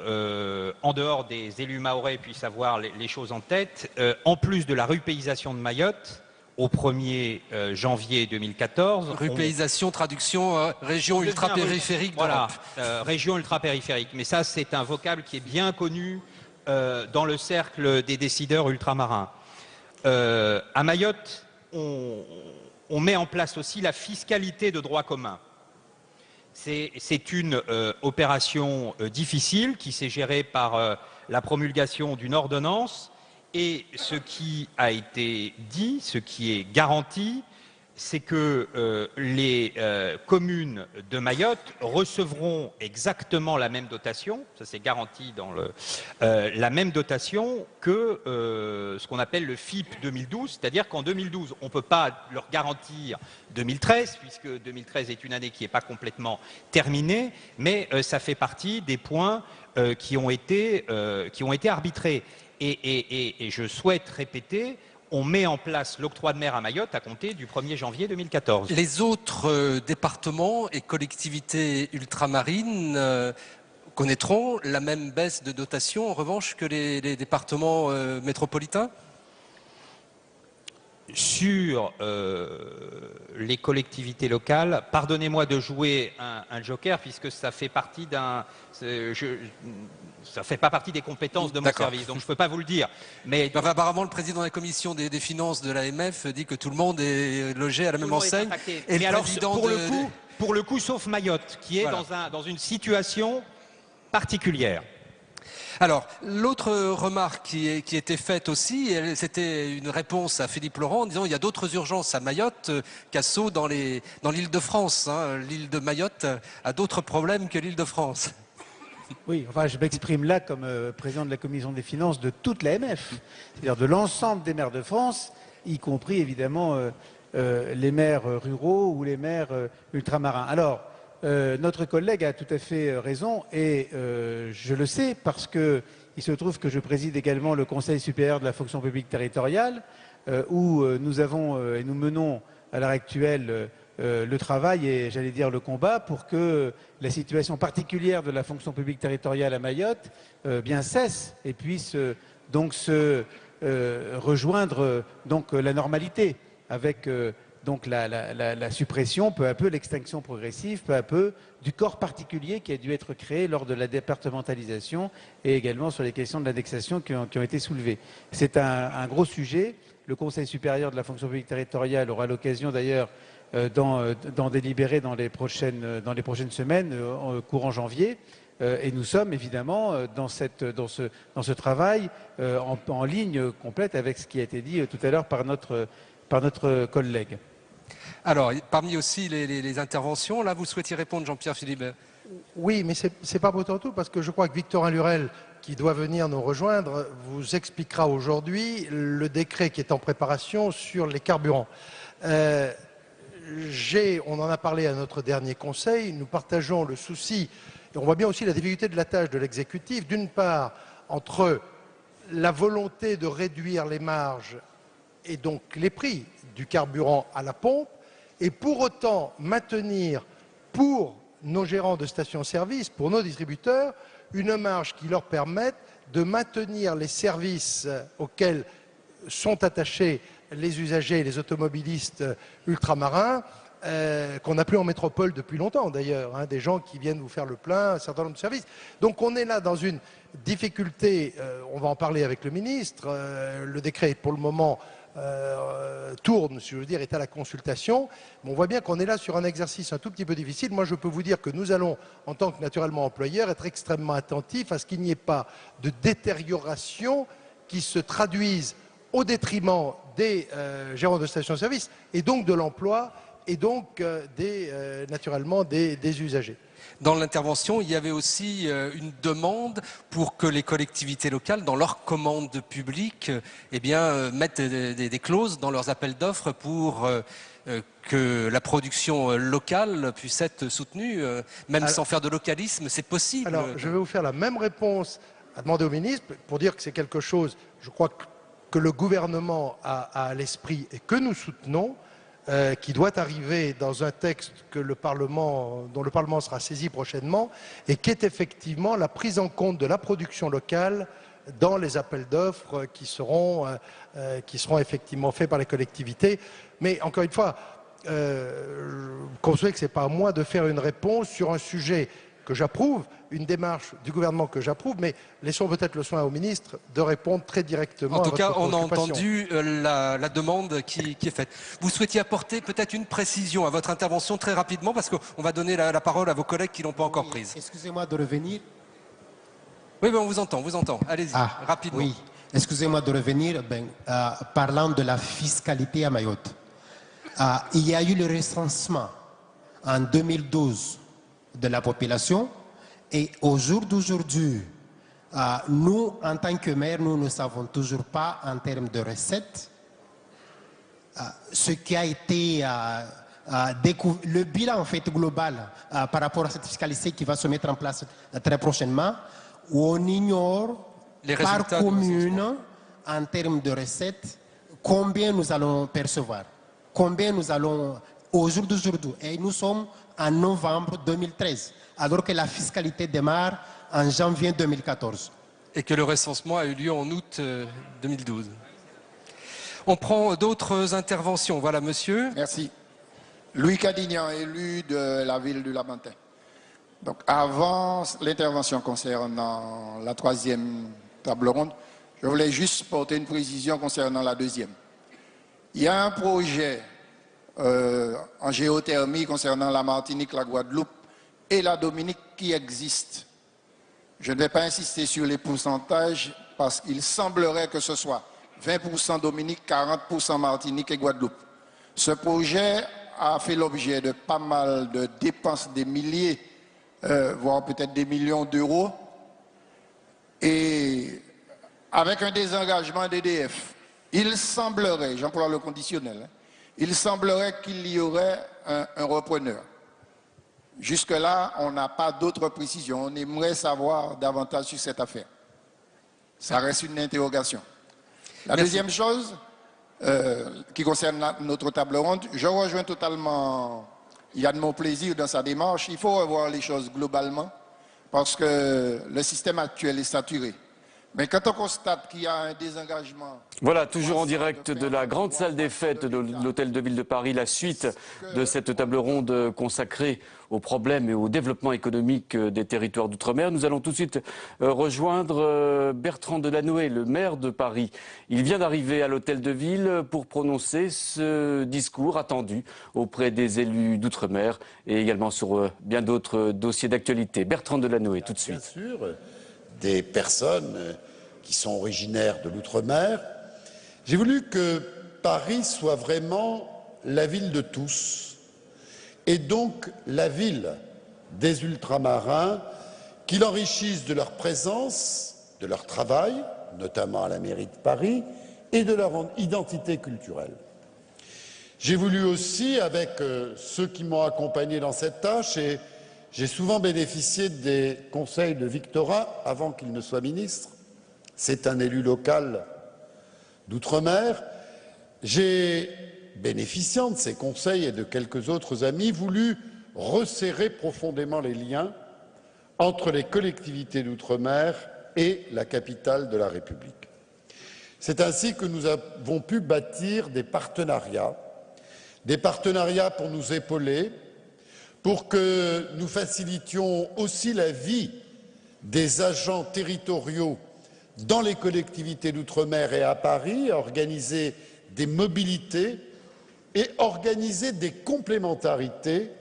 en dehors des élus mahorais, puisse avoir les choses en tête, en plus de la rupéisation de Mayotte, au 1er janvier 2014... Rupéisation, traduction, région ultra-périphérique d'Europe. Voilà, région ultra-périphérique. Mais ça, c'est un vocable qui est bien connu dans le cercle des décideurs ultramarins. À Mayotte, on met en place aussi la fiscalité de droit commun. C'est une opération difficile qui s'est gérée par la promulgation d'une ordonnance et ce qui a été dit, ce qui est garanti, c'est que les communes de Mayotte recevront exactement la même dotation, ça c'est garanti dans la même dotation que ce qu'on appelle le FIP 2012, c'est-à-dire qu'en 2012, on ne peut pas leur garantir 2013, puisque 2013 est une année qui n'est pas complètement terminée, mais ça fait partie des points qui ont été arbitrés. Et je souhaite répéter, on met en place l'octroi de mer à Mayotte à compter du 1er janvier 2014. Les autres départements et collectivités ultramarines connaîtront la même baisse de dotation, en revanche, que les départements métropolitains? Sur les collectivités locales, pardonnez-moi de jouer un joker, puisque ça fait partie ça fait pas partie des compétences de mon service, donc je ne peux pas vous le dire. Mais apparemment, le président de la commission des finances de l'AMF dit que tout le monde est logé à la même enseigne. Et mais alors, pour le coup, sauf Mayotte, qui est dans une situation particulière. Alors, l'autre remarque qui était faite aussi, c'était une réponse à Philippe Laurent en disant il y a d'autres urgences à Mayotte qu'à Sceaux dans l'île de France. Hein. L'île de Mayotte a d'autres problèmes que l'île de France. Oui, enfin, je m'exprime là comme président de la commission des finances de toute l'AMF, c'est-à-dire de l'ensemble des maires de France, y compris évidemment les maires ruraux ou les maires ultramarins. Alors, notre collègue a tout à fait raison et je le sais parce qu'il se trouve que je préside également le Conseil supérieur de la fonction publique territoriale où nous avons et nous menons à l'heure actuelle le travail et j'allais dire le combat pour que la situation particulière de la fonction publique territoriale à Mayotte bien cesse et puisse donc se rejoindre donc la normalité avec donc la suppression, peu à peu, l'extinction progressive, peu à peu, du corps particulier qui a dû être créé lors de la départementalisation et également sur les questions de l'indexation qui ont été soulevées. C'est un gros sujet. Le Conseil supérieur de la fonction publique territoriale aura l'occasion d'ailleurs d'en délibérer dans les prochaines semaines, courant janvier. Et nous sommes évidemment dans ce travail en ligne complète avec ce qui a été dit tout à l'heure par notre collègue. Alors, parmi aussi les interventions, là, vous souhaitiez répondre, Jean-Pierre Philibert? Oui, mais c'est pas pour tout, parce que je crois que Victorin Lurel, qui doit venir nous rejoindre, vous expliquera aujourd'hui le décret qui est en préparation sur les carburants. On en a parlé à notre dernier conseil, nous partageons le souci, et on voit bien aussi la difficulté de la tâche de l'exécutif, d'une part, entre la volonté de réduire les marges et donc les prix du carburant à la pompe, et pour autant maintenir pour nos gérants de stations-service, pour nos distributeurs, une marge qui leur permette de maintenir les services auxquels sont attachés les usagers et les automobilistes ultramarins, qu'on n'a plus en métropole depuis longtemps d'ailleurs, hein, des gens qui viennent vous faire le plein, un certain nombre de services. Donc on est là dans une difficulté, on va en parler avec le ministre, le décret est pour le moment tourne, si je veux dire, est à la consultation. Mais on voit bien qu'on est là sur un exercice un tout petit peu difficile. Moi, je peux vous dire que nous allons, en tant que naturellement employeur, être extrêmement attentifs à ce qu'il n'y ait pas de détérioration qui se traduise au détriment des gérants de stations-service et donc de l'emploi et donc naturellement des usagers. Dans l'intervention, il y avait aussi une demande pour que les collectivités locales, dans leurs commandes publiques, eh bien, mettent des clauses dans leurs appels d'offres pour que la production locale puisse être soutenue, même sans faire de localisme, c'est possible. Alors, je vais vous faire la même réponse à demander au ministre pour dire que c'est quelque chose, je crois, que le gouvernement a à l'esprit et que nous soutenons. Qui doit arriver dans un texte dont le Parlement sera saisi prochainement et qui est effectivement la prise en compte de la production locale dans les appels d'offres qui seront effectivement faits par les collectivités. Mais encore une fois, concevez que ce n'est pas à moi de faire une réponse sur un sujet que j'approuve, une démarche du gouvernement que j'approuve, mais laissons peut-être le soin au ministre de répondre très directement à votre préoccupation. En tout cas, on a entendu la demande qui est faite. Vous souhaitiez apporter peut-être une précision à votre intervention très rapidement, parce qu'on va donner la parole à vos collègues qui ne l'ont pas encore prise. Excusez-moi de revenir. Oui, on vous entend. Allez-y, rapidement. Oui, excusez-moi de revenir, parlant de la fiscalité à Mayotte. il y a eu le recensement en 2012 de la population et au jour d'aujourd'hui, nous, en tant que maire, nous ne savons toujours pas en termes de recettes ce qui a été le bilan en fait global par rapport à cette fiscalité qui va se mettre en place très prochainement, où on ignore les par commune en termes de recettes combien nous allons percevoir, combien nous allons au jour d'aujourd'hui. Et nous sommes en novembre 2013, alors que la fiscalité démarre en janvier 2014. Et que le recensement a eu lieu en août 2012. On prend d'autres interventions. Voilà, monsieur. Merci. Louis Cadignan, élu de la ville de Lamentin. Donc, avant l'intervention concernant la troisième table ronde, je voulais juste porter une précision concernant la deuxième. Il y a un projet en géothermie concernant la Martinique, la Guadeloupe et la Dominique qui existe. Je ne vais pas insister sur les pourcentages parce qu'il semblerait que ce soit 20% Dominique, 40% Martinique et Guadeloupe. Ce projet a fait l'objet de pas mal de dépenses, des milliers, voire peut-être des millions d'euros. Et avec un désengagement d'EDF, il semblerait, j'emploie le conditionnel, il semblerait qu'il y aurait un repreneur. Jusque-là, on n'a pas d'autres précisions. On aimerait savoir davantage sur cette affaire. Ça reste une interrogation. La deuxième chose, qui concerne notre table ronde, je rejoins totalement Yann Monplaisir dans sa démarche. Il faut revoir les choses globalement parce que le système actuel est saturé. Mais quand on constate qu'il y a un désengagement... Voilà, toujours en direct de la grande salle des fêtes de l'Hôtel de Ville de Paris, la suite de cette table ronde consacrée aux problèmes et au développement économique des territoires d'outre-mer. Nous allons tout de suite rejoindre Bertrand Delanoë, le maire de Paris. Il vient d'arriver à l'Hôtel de Ville pour prononcer ce discours attendu auprès des élus d'outre-mer et également sur bien d'autres dossiers d'actualité. Bertrand Delanoë, tout de suite. Bien sûr, des personnes qui sont originaires de l'outre-mer. J'ai voulu que Paris soit vraiment la ville de tous et donc la ville des ultramarins qui l'enrichissent de leur présence, de leur travail, notamment à la mairie de Paris, et de leur identité culturelle. J'ai voulu aussi, avec ceux qui m'ont accompagné dans cette tâche, et j'ai souvent bénéficié des conseils de Victorin avant qu'il ne soit ministre. C'est un élu local d'outre-mer. J'ai, bénéficiant de ces conseils et de quelques autres amis, voulu resserrer profondément les liens entre les collectivités d'outre-mer et la capitale de la République. C'est ainsi que nous avons pu bâtir des partenariats pour nous épauler, pour que nous facilitions aussi la vie des agents territoriaux dans les collectivités d'outre-mer et à Paris, organiser des mobilités et organiser des complémentarités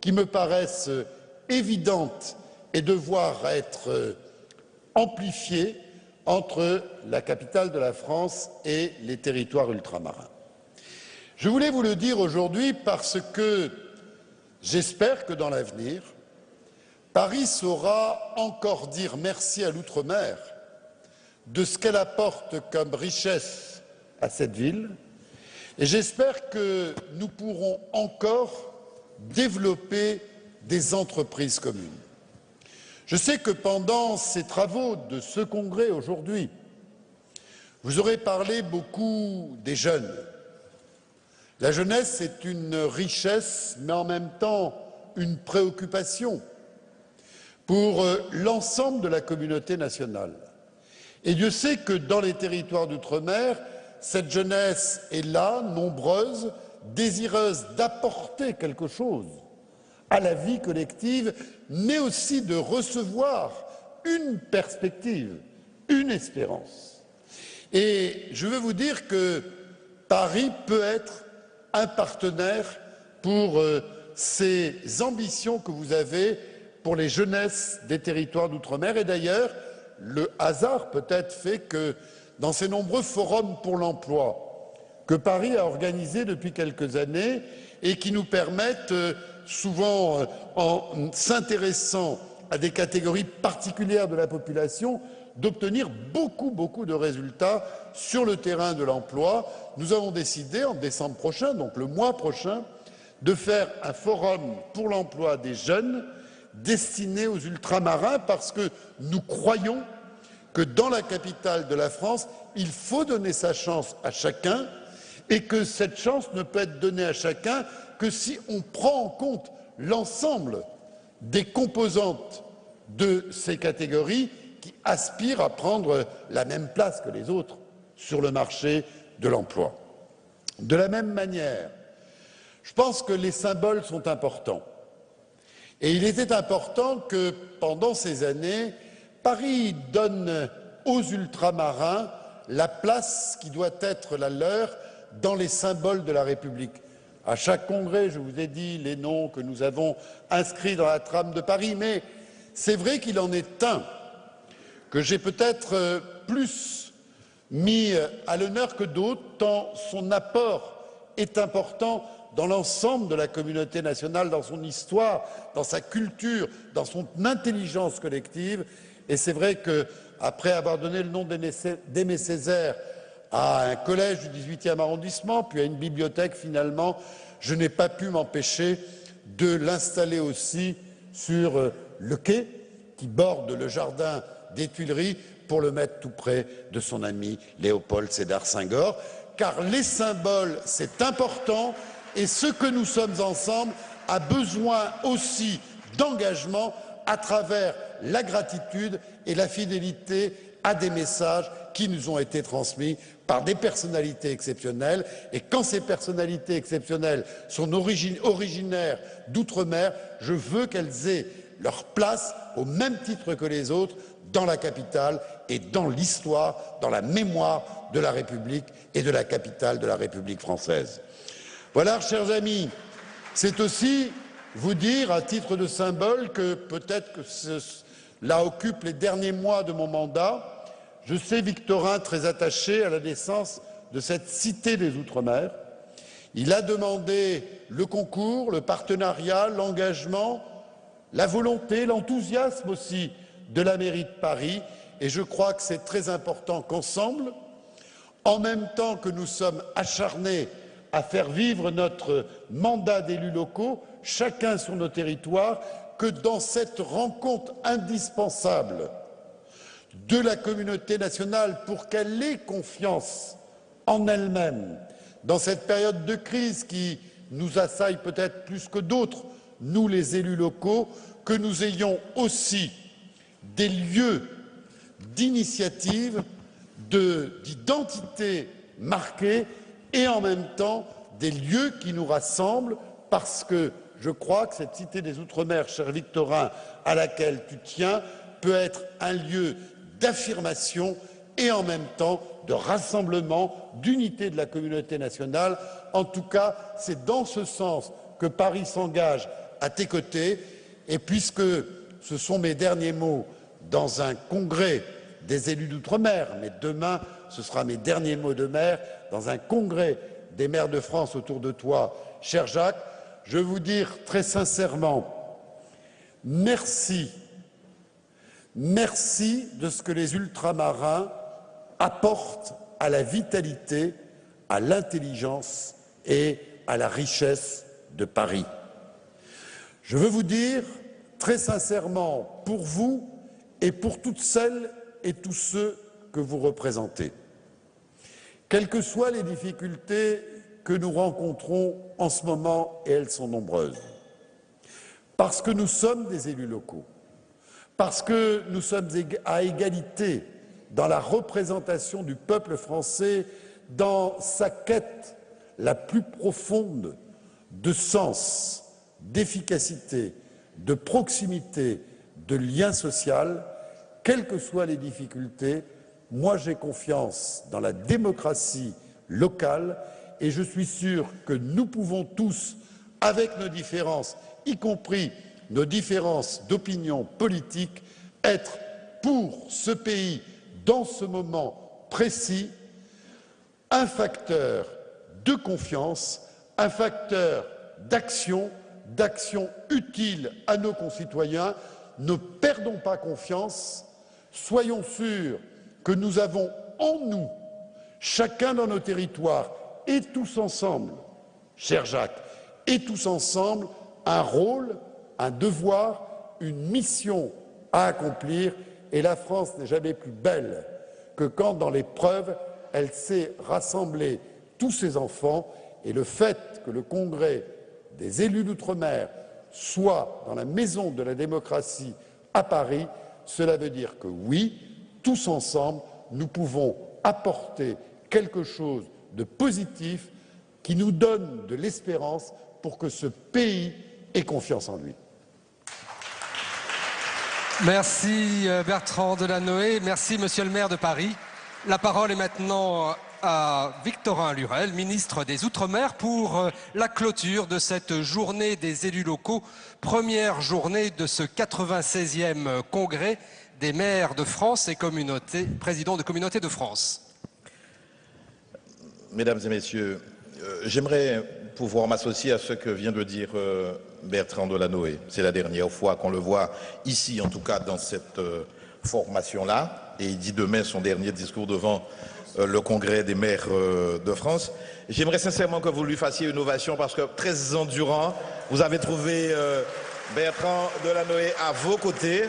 qui me paraissent évidentes et devoir être amplifiées entre la capitale de la France et les territoires ultramarins. Je voulais vous le dire aujourd'hui parce que j'espère que dans l'avenir, Paris saura encore dire merci à l'outre-mer de ce qu'elle apporte comme richesse à cette ville et j'espère que nous pourrons encore développer des entreprises communes. Je sais que pendant ces travaux de ce congrès aujourd'hui, vous aurez parlé beaucoup des jeunes. La jeunesse est une richesse, mais en même temps une préoccupation pour l'ensemble de la communauté nationale. Et Dieu sait que dans les territoires d'outre-mer, cette jeunesse est là, nombreuse, désireuse d'apporter quelque chose à la vie collective, mais aussi de recevoir une perspective, une espérance. Et je veux vous dire que Paris peut être un partenaire pour ces ambitions que vous avez pour les jeunesses des territoires d'outre-mer. Et d'ailleurs, le hasard peut-être fait que dans ces nombreux forums pour l'emploi que Paris a organisées depuis quelques années et qui nous permettent souvent, en s'intéressant à des catégories particulières de la population, d'obtenir beaucoup de résultats sur le terrain de l'emploi. Nous avons décidé en décembre prochain, donc le mois prochain, de faire un forum pour l'emploi des jeunes destiné aux ultramarins parce que nous croyons que dans la capitale de la France, il faut donner sa chance à chacun et que cette chance ne peut être donnée à chacun que si on prend en compte l'ensemble des composantes de ces catégories qui aspirent à prendre la même place que les autres sur le marché de l'emploi. De la même manière, je pense que les symboles sont importants. Et il était important que, pendant ces années, Paris donne aux ultramarins la place qui doit être la leur dans les symboles de la République. À chaque congrès, je vous ai dit les noms que nous avons inscrits dans la trame de Paris, mais c'est vrai qu'il en est un que j'ai peut-être plus mis à l'honneur que d'autres, tant son apport est important dans l'ensemble de la communauté nationale, dans son histoire, dans sa culture, dans son intelligence collective. Et c'est vrai qu'après avoir donné le nom d'Aimé Césaire à un collège du 18e arrondissement, puis à une bibliothèque finalement, je n'ai pas pu m'empêcher de l'installer aussi sur le quai qui borde le jardin des Tuileries pour le mettre tout près de son ami Léopold Sédar Senghor, car les symboles, c'est important, et ce que nous sommes ensemble a besoin aussi d'engagement à travers la gratitude et la fidélité à des messages qui nous ont été transmis par des personnalités exceptionnelles. Et quand ces personnalités exceptionnelles sont originaires d'outre-mer, je veux qu'elles aient leur place au même titre que les autres dans la capitale et dans l'histoire, dans la mémoire de la République et de la capitale de la République française. Voilà, chers amis, c'est aussi vous dire, à titre de symbole, que peut-être que cela occupe les derniers mois de mon mandat. Je sais Victorin très attaché à la naissance de cette cité des Outre-mer. Il a demandé le concours, le partenariat, l'engagement, la volonté, l'enthousiasme aussi de la mairie de Paris. Et je crois que c'est très important qu'ensemble, en même temps que nous sommes acharnés à faire vivre notre mandat d'élus locaux, chacun sur nos territoires, que dans cette rencontre indispensable de la communauté nationale pour qu'elle ait confiance en elle-même, dans cette période de crise qui nous assaille peut-être plus que d'autres, nous les élus locaux, que nous ayons aussi des lieux d'initiative, d'identité marquée et en même temps des lieux qui nous rassemblent parce que je crois que cette cité des Outre-mer, cher Victorin, à laquelle tu tiens, peut être un lieu d'affirmation et en même temps de rassemblement, d'unité de la communauté nationale. En tout cas, c'est dans ce sens que Paris s'engage à tes côtés. Et puisque ce sont mes derniers mots dans un congrès des élus d'outre-mer, mais demain ce sera mes derniers mots de maire, dans un congrès des maires de France autour de toi, cher Jacques, je veux vous dire très sincèrement, merci. Merci de ce que les ultramarins apportent à la vitalité, à l'intelligence et à la richesse de Paris. Je veux vous dire très sincèrement, pour vous et pour toutes celles et tous ceux que vous représentez, quelles que soient les difficultés que nous rencontrons en ce moment, et elles sont nombreuses, parce que nous sommes des élus locaux, parce que nous sommes à égalité dans la représentation du peuple français, dans sa quête la plus profonde de sens, d'efficacité, de proximité, de lien social, quelles que soient les difficultés, moi j'ai confiance dans la démocratie locale et je suis sûr que nous pouvons tous, avec nos différences, y compris nos différences d'opinion politique, être pour ce pays, dans ce moment précis, un facteur de confiance, un facteur d'action utile à nos concitoyens. Ne perdons pas confiance, soyons sûrs que nous avons en nous, chacun dans nos territoires, et tous ensemble, cher Jacques, et tous ensemble, un rôle, un devoir, une mission à accomplir, et la France n'est jamais plus belle que quand, dans l'épreuve, elle sait rassembler tous ses enfants, et le fait que le Congrès des élus d'outre-mer soit dans la maison de la démocratie à Paris, cela veut dire que oui, tous ensemble, nous pouvons apporter quelque chose de positif qui nous donne de l'espérance pour que ce pays ait confiance en lui. Merci Bertrand Delanoë, merci Monsieur le maire de Paris. La parole est maintenant à Victorin Lurel, ministre des Outre-mer, pour la clôture de cette journée des élus locaux, première journée de ce 96e congrès des maires de France et présidents de communautés de France. Mesdames et messieurs, j'aimerais pouvoir m'associer à ce que vient de dire Bertrand Delanoë. C'est la dernière fois qu'on le voit ici, en tout cas dans cette formation-là, et il dit demain son dernier discours devant le congrès des maires de France. J'aimerais sincèrement que vous lui fassiez une ovation parce que 13 ans durant, vous avez trouvé Bertrand Delanoë à vos côtés.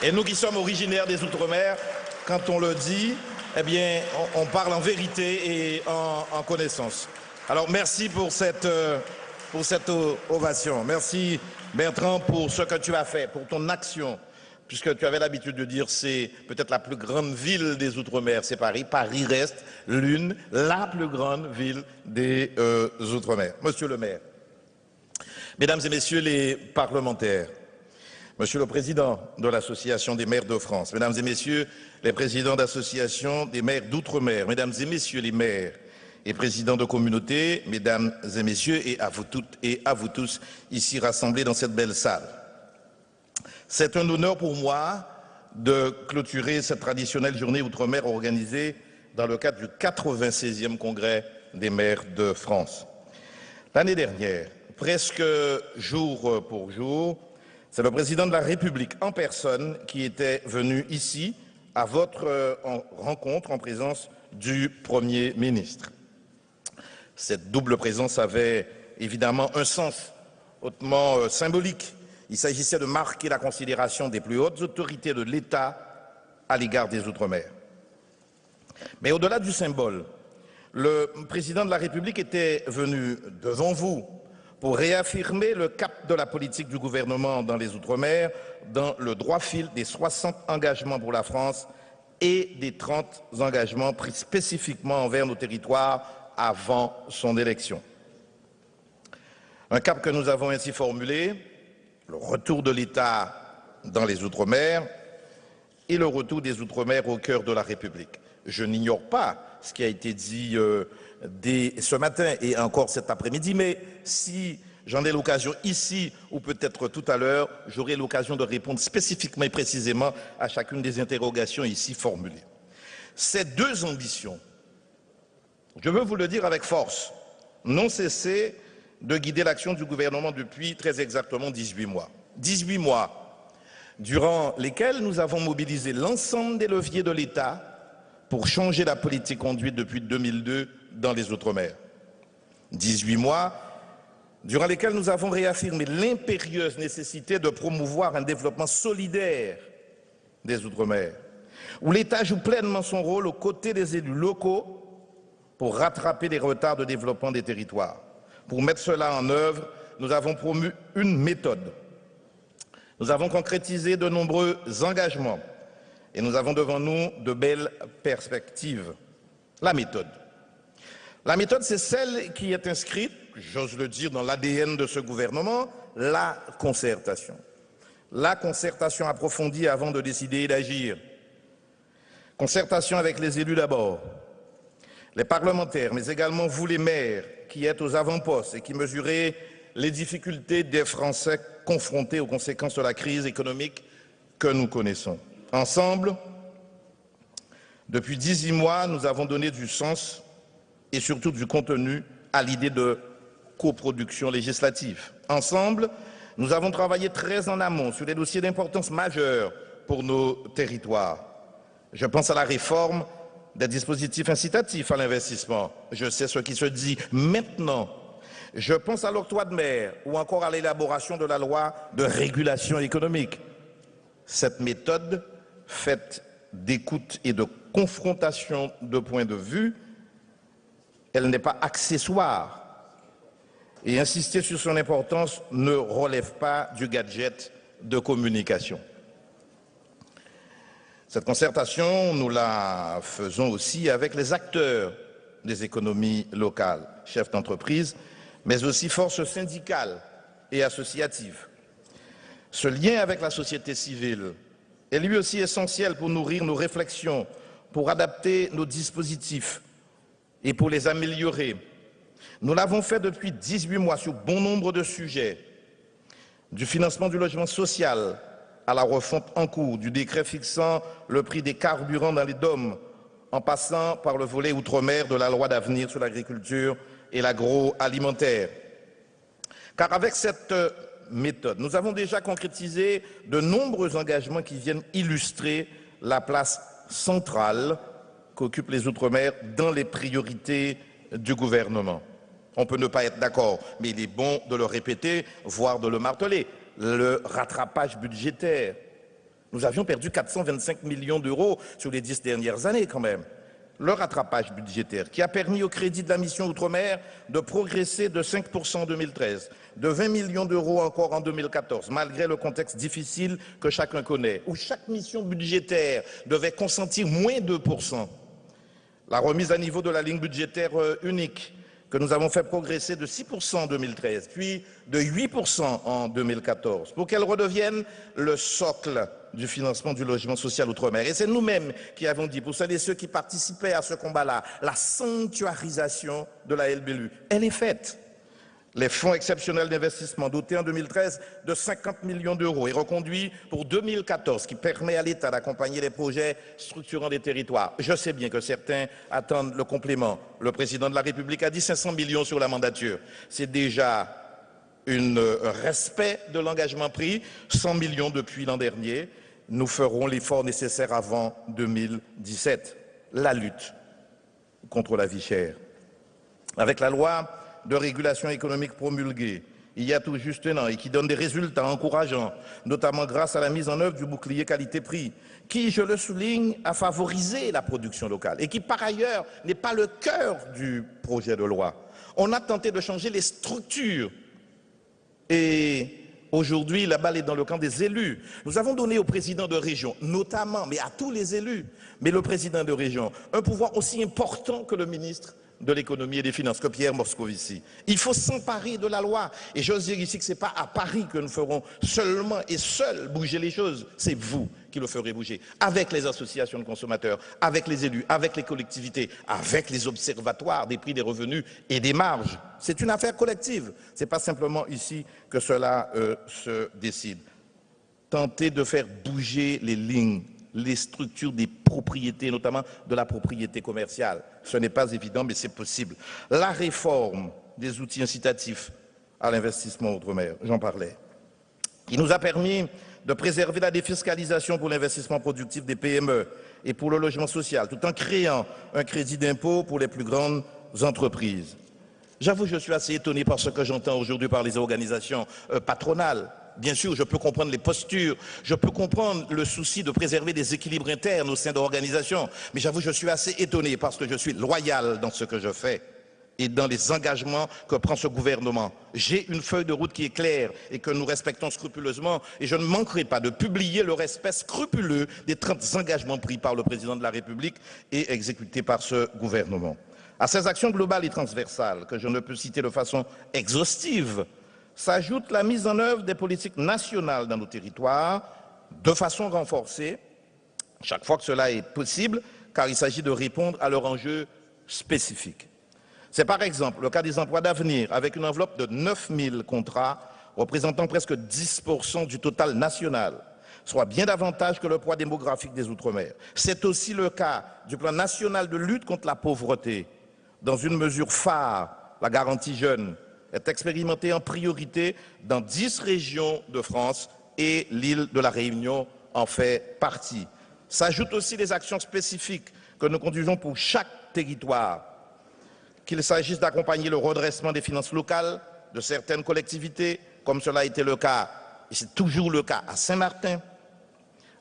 Et nous qui sommes originaires des Outre-mer, quand on le dit, eh bien, on parle en vérité et en connaissance. Alors merci pour cette ovation. Merci Bertrand pour ce que tu as fait, pour ton action. Puisque tu avais l'habitude de dire c'est peut-être la plus grande ville des Outre-mer, c'est Paris. Paris reste la plus grande ville des Outre-mer. Monsieur le maire, mesdames et messieurs les parlementaires, monsieur le président de l'Association des maires de France, mesdames et messieurs les présidents d'associations des maires d'Outre-mer, mesdames et messieurs les maires et présidents de communautés, mesdames et messieurs, et à vous toutes et à vous tous ici rassemblés dans cette belle salle. C'est un honneur pour moi de clôturer cette traditionnelle journée Outre-mer organisée dans le cadre du 96e congrès des maires de France. L'année dernière, presque jour pour jour, c'est le président de la République en personne qui était venu ici à votre rencontre en présence du Premier ministre. Cette double présence avait évidemment un sens hautement symbolique. Il s'agissait de marquer la considération des plus hautes autorités de l'État à l'égard des Outre-mer. Mais au-delà du symbole, le président de la République était venu devant vous pour réaffirmer le cap de la politique du gouvernement dans les Outre-mer, dans le droit fil des 60 engagements pour la France et des 30 engagements pris spécifiquement envers nos territoires avant son élection. Un cap que nous avons ainsi formulé, le retour de l'État dans les Outre-mer et le retour des Outre-mer au cœur de la République. Je n'ignore pas ce qui a été dit dès ce matin et encore cet après-midi, mais si j'en ai l'occasion ici ou peut-être tout à l'heure, j'aurai l'occasion de répondre spécifiquement et précisément à chacune des interrogations ici formulées. Ces deux ambitions, je veux vous le dire avec force, n'ont cessé de guider l'action du gouvernement depuis très exactement 18 mois. 18 mois durant lesquels nous avons mobilisé l'ensemble des leviers de l'État pour changer la politique conduite depuis 2002 dans les Outre-mer. 18 mois durant lesquels nous avons réaffirmé l'impérieuse nécessité de promouvoir un développement solidaire des Outre-mer, où l'État joue pleinement son rôle aux côtés des élus locaux pour rattraper les retards de développement des territoires. Pour mettre cela en œuvre, nous avons promu une méthode. Nous avons concrétisé de nombreux engagements et nous avons devant nous de belles perspectives. La méthode. La méthode, c'est celle qui est inscrite, j'ose le dire, dans l'ADN de ce gouvernement, la concertation. La concertation approfondie avant de décider et d'agir. Concertation avec les élus d'abord, les parlementaires, mais également vous les maires qui êtes aux avant-postes et qui mesurez les difficultés des Français confrontés aux conséquences de la crise économique que nous connaissons. Ensemble, depuis 18 mois, nous avons donné du sens et surtout du contenu à l'idée de coproduction législative. Ensemble, nous avons travaillé très en amont sur des dossiers d'importance majeure pour nos territoires. Je pense à la réforme des dispositifs incitatifs à l'investissement. Je sais ce qui se dit maintenant. Je pense à l'octroi de mer ou encore à l'élaboration de la loi de régulation économique. Cette méthode, faite d'écoute et de confrontation de points de vue, elle n'est pas accessoire. Et insister sur son importance ne relève pas du gadget de communication. Cette concertation, nous la faisons aussi avec les acteurs des économies locales, chefs d'entreprise, mais aussi forces syndicales et associatives. Ce lien avec la société civile est lui aussi essentiel pour nourrir nos réflexions, pour adapter nos dispositifs et pour les améliorer. Nous l'avons fait depuis 18 mois sur bon nombre de sujets, du financement du logement social à la refonte en cours du décret fixant le prix des carburants dans les DOM, en passant par le volet outre-mer de la loi d'avenir sur l'agriculture et l'agroalimentaire. Car avec cette méthode, nous avons déjà concrétisé de nombreux engagements qui viennent illustrer la place centrale qu'occupent les Outre-mer dans les priorités du gouvernement. On peut ne pas être d'accord, mais il est bon de le répéter, voire de le marteler. Le rattrapage budgétaire. Nous avions perdu 425 millions d'euros sur les 10 dernières années quand même. Le rattrapage budgétaire qui a permis au crédit de la mission Outre-mer de progresser de 5% en 2013, de 20 millions d'euros encore en 2014, malgré le contexte difficile que chacun connaît, où chaque mission budgétaire devait consentir moins 2%. La remise à niveau de la ligne budgétaire unique, que nous avons fait progresser de 6% en 2013, puis de 8% en 2014, pour qu'elle redevienne le socle du financement du logement social outre-mer. Et c'est nous-mêmes qui avons dit, pour celles et ceux qui participaient à ce combat-là, la sanctuarisation de la LBLU, elle est faite. Les fonds exceptionnels d'investissement dotés en 2013 de 50 millions d'euros et reconduits pour 2014, qui permet à l'État d'accompagner les projets structurants des territoires. Je sais bien que certains attendent le complément. Le président de la République a dit 500 millions sur la mandature. C'est déjà un respect de l'engagement pris, 100 millions depuis l'an dernier. Nous ferons l'effort nécessaire avant 2017. La lutte contre la vie chère. Avec la loi de régulation économique promulguée il y a tout juste un an et qui donne des résultats encourageants, notamment grâce à la mise en œuvre du bouclier qualité-prix, qui, je le souligne, a favorisé la production locale et qui, par ailleurs, n'est pas le cœur du projet de loi. On a tenté de changer les structures et aujourd'hui, la balle est dans le camp des élus. Nous avons donné au président de région, notamment, mais à tous les élus, mais le président de région, un pouvoir aussi important que le ministre de l'économie et des finances, que Pierre Moscovici. Il faut s'emparer de la loi. Et j'ose dire ici que ce n'est pas à Paris que nous ferons seulement et seuls bouger les choses. C'est vous qui le ferez bouger. Avec les associations de consommateurs, avec les élus, avec les collectivités, avec les observatoires des prix, des revenus et des marges. C'est une affaire collective. Ce n'est pas simplement ici que cela se décide. Tenter de faire bouger les lignes, les structures des propriétés, notamment de la propriété commerciale. Ce n'est pas évident, mais c'est possible. La réforme des outils incitatifs à l'investissement outre-mer, j'en parlais, qui nous a permis de préserver la défiscalisation pour l'investissement productif des PME et pour le logement social, tout en créant un crédit d'impôt pour les plus grandes entreprises. J'avoue, je suis assez étonné par ce que j'entends aujourd'hui par les organisations patronales. Bien sûr, je peux comprendre les postures, je peux comprendre le souci de préserver des équilibres internes au sein de l'organisation, mais j'avoue, je suis assez étonné parce que je suis loyal dans ce que je fais et dans les engagements que prend ce gouvernement. J'ai une feuille de route qui est claire et que nous respectons scrupuleusement et je ne manquerai pas de publier le respect scrupuleux des 30 engagements pris par le président de la République et exécutés par ce gouvernement. À ces actions globales et transversales, que je ne peux citer de façon exhaustive, s'ajoute la mise en œuvre des politiques nationales dans nos territoires de façon renforcée, chaque fois que cela est possible, car il s'agit de répondre à leurs enjeux spécifiques. C'est par exemple le cas des emplois d'avenir, avec une enveloppe de 9000 contrats, représentant presque 10% du total national, soit bien davantage que le poids démographique des Outre-mer. C'est aussi le cas du plan national de lutte contre la pauvreté, dans une mesure phare, la garantie jeune, est expérimentée en priorité dans 10 régions de France et l'île de la Réunion en fait partie. S'ajoutent aussi les actions spécifiques que nous conduisons pour chaque territoire, qu'il s'agisse d'accompagner le redressement des finances locales de certaines collectivités, comme cela a été le cas, et c'est toujours le cas à Saint-Martin,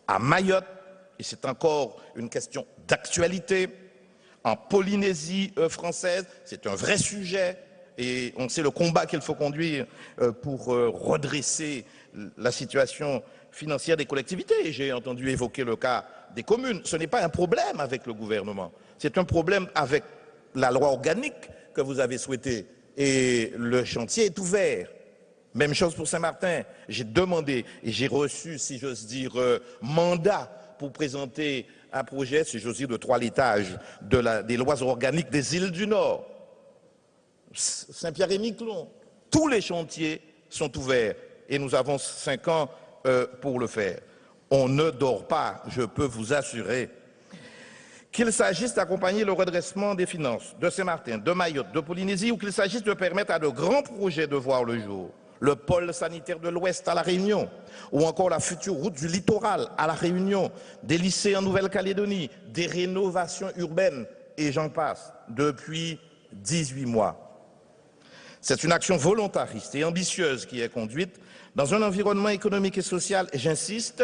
à Mayotte, et c'est encore une question d'actualité, en Polynésie française, c'est un vrai sujet, et on sait le combat qu'il faut conduire pour redresser la situation financière des collectivités. J'ai entendu évoquer le cas des communes. Ce n'est pas un problème avec le gouvernement, c'est un problème avec la loi organique que vous avez souhaitée. Et le chantier est ouvert. Même chose pour Saint-Martin. J'ai demandé et j'ai reçu, si j'ose dire, mandat pour présenter un projet, si j'ose dire, de 3 étages des lois organiques des îles du Nord. Saint-Pierre-et-Miquelon. Tous les chantiers sont ouverts et nous avons 5 ans pour le faire. On ne dort pas, je peux vous assurer. Qu'il s'agisse d'accompagner le redressement des finances de Saint-Martin, de Mayotte, de Polynésie, ou qu'il s'agisse de permettre à de grands projets de voir le jour, le pôle sanitaire de l'Ouest à La Réunion, ou encore la future route du littoral à La Réunion, des lycées en Nouvelle-Calédonie, des rénovations urbaines, et j'en passe, depuis 18 mois. C'est une action volontariste et ambitieuse qui est conduite dans un environnement économique et social, et j'insiste,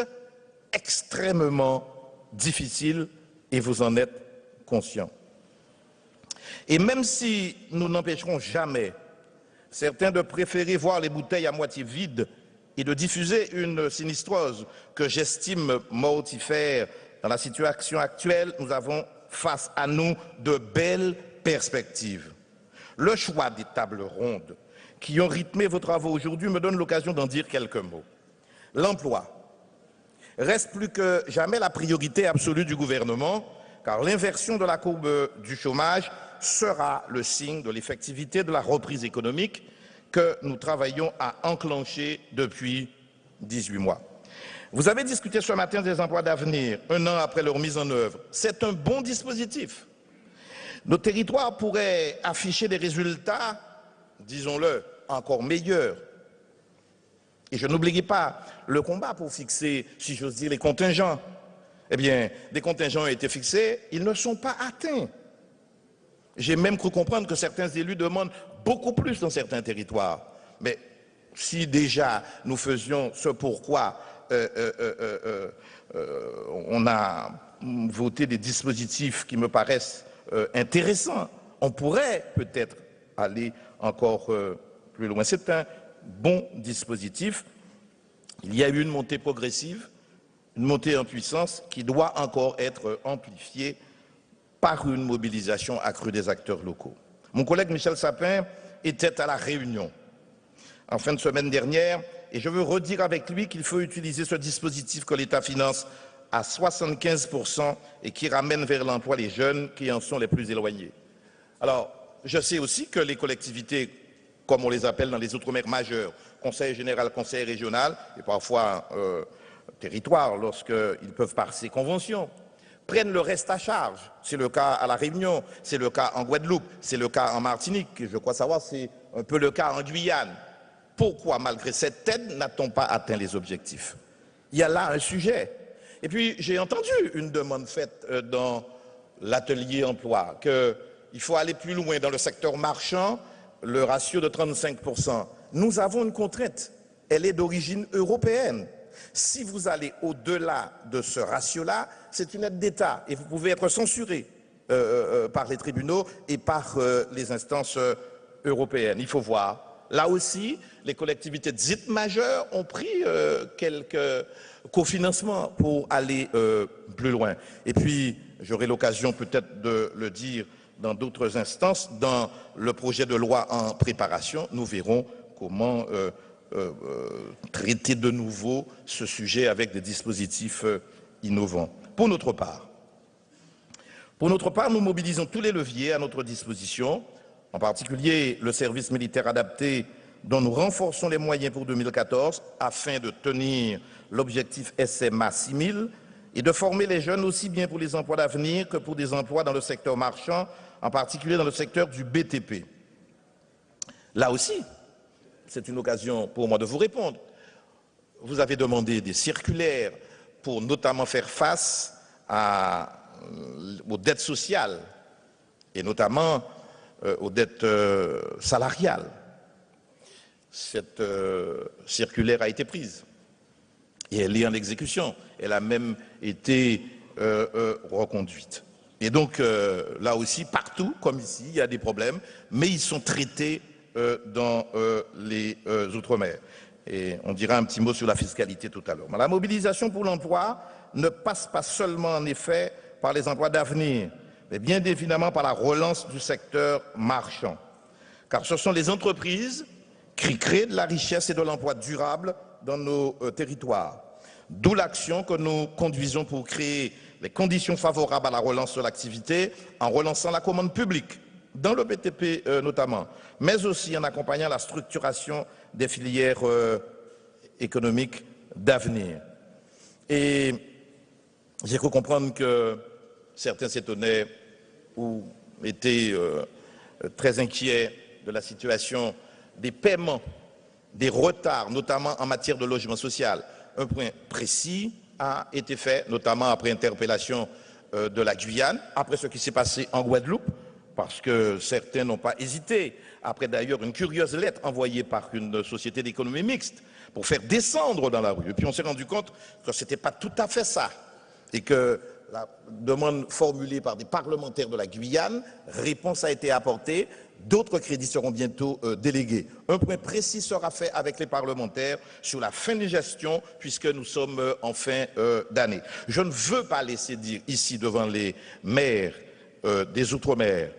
extrêmement difficile, et vous en êtes conscient. Et même si nous n'empêcherons jamais certains de préférer voir les bouteilles à moitié vides et de diffuser une sinistrose que j'estime mortifère dans la situation actuelle, nous avons face à nous de belles perspectives. Le choix des tables rondes qui ont rythmé vos travaux aujourd'hui me donne l'occasion d'en dire quelques mots. L'emploi reste plus que jamais la priorité absolue du gouvernement, car l'inversion de la courbe du chômage sera le signe de l'effectivité de la reprise économique que nous travaillons à enclencher depuis 18 mois. Vous avez discuté ce matin des emplois d'avenir, 1 an après leur mise en œuvre. C'est un bon dispositif. Nos territoires pourraient afficher des résultats, disons-le, encore meilleurs. Et je n'oubliais pas le combat pour fixer, si j'ose dire, les contingents. Eh bien, des contingents ont été fixés, ils ne sont pas atteints. J'ai même cru comprendre que certains élus demandent beaucoup plus dans certains territoires. Mais si déjà nous faisions ce pourquoi on a voté des dispositifs qui me paraissent intéressants, on pourrait peut-être aller encore plus loin. C'est un bon dispositif. Il y a eu une montée progressive, une montée en puissance qui doit encore être amplifiée par une mobilisation accrue des acteurs locaux. Mon collègue Michel Sapin était à La Réunion en fin de semaine dernière et je veux redire avec lui qu'il faut utiliser ce dispositif que l'État finance à 75% et qui ramène vers l'emploi les jeunes qui en sont les plus éloignés. Alors, je sais aussi que les collectivités, comme on les appelle dans les outre-mer majeurs, conseil général, conseil régional, et parfois territoire, lorsqu'ils peuvent passer convention, prennent le reste à charge. C'est le cas à La Réunion, c'est le cas en Guadeloupe, c'est le cas en Martinique, et je crois savoir c'est un peu le cas en Guyane. Pourquoi, malgré cette aide, n'a-t-on pas atteint les objectifs? Il y a là un sujet. Et puis, j'ai entendu une demande faite dans l'atelier emploi, qu'il faut aller plus loin dans le secteur marchand, le ratio de 35%. Nous avons une contrainte, elle est d'origine européenne. Si vous allez au-delà de ce ratio-là, c'est une aide d'État et vous pouvez être censuré par les tribunaux et par les instances européennes. Il faut voir. Là aussi, les collectivités dites majeures ont pris quelques cofinancements pour aller plus loin. Et puis, j'aurai l'occasion peut-être de le dire dans d'autres instances, dans le projet de loi en préparation, nous verrons comment traiter de nouveau ce sujet avec des dispositifs innovants. Pour notre part, nous mobilisons tous les leviers à notre disposition, en particulier le service militaire adapté dont nous renforçons les moyens pour 2014 afin de tenir l'objectif SMA 6000 et de former les jeunes aussi bien pour les emplois d'avenir que pour des emplois dans le secteur marchand en particulier dans le secteur du BTP. Là aussi, c'est une occasion pour moi de vous répondre. Vous avez demandé des circulaires pour notamment faire face aux dettes sociales et notamment aux dettes salariales. Cette circulaire a été prise et elle est en exécution. Elle a même été reconduite. Et donc, là aussi, partout, comme ici, il y a des problèmes, mais ils sont traités dans les Outre-mer. Et on dira un petit mot sur la fiscalité tout à l'heure. La mobilisation pour l'emploi ne passe pas seulement, en effet, par les emplois d'avenir, mais bien évidemment par la relance du secteur marchand. Car ce sont les entreprises qui créent de la richesse et de l'emploi durable dans nos territoires. D'où l'action que nous conduisons pour créer les conditions favorables à la relance de l'activité en relançant la commande publique, dans le BTP notamment, mais aussi en accompagnant la structuration des filières économiques d'avenir. Et j'ai cru comprendre que certains s'étonnaient ou étaient très inquiets de la situation des paiements, des retards, notamment en matière de logement social. Un point précis a été fait, notamment après interpellation de la Guyane, après ce qui s'est passé en Guadeloupe, parce que certains n'ont pas hésité, après d'ailleurs une curieuse lettre envoyée par une société d'économie mixte, pour faire descendre dans la rue. Et puis on s'est rendu compte que ce n'était pas tout à fait ça, et que la demande formulée par des parlementaires de la Guyane, réponse a été apportée, d'autres crédits seront bientôt délégués. Un point précis sera fait avec les parlementaires sur la fin de gestion, puisque nous sommes en fin d'année. Je ne veux pas laisser dire ici devant les maires des Outre-mer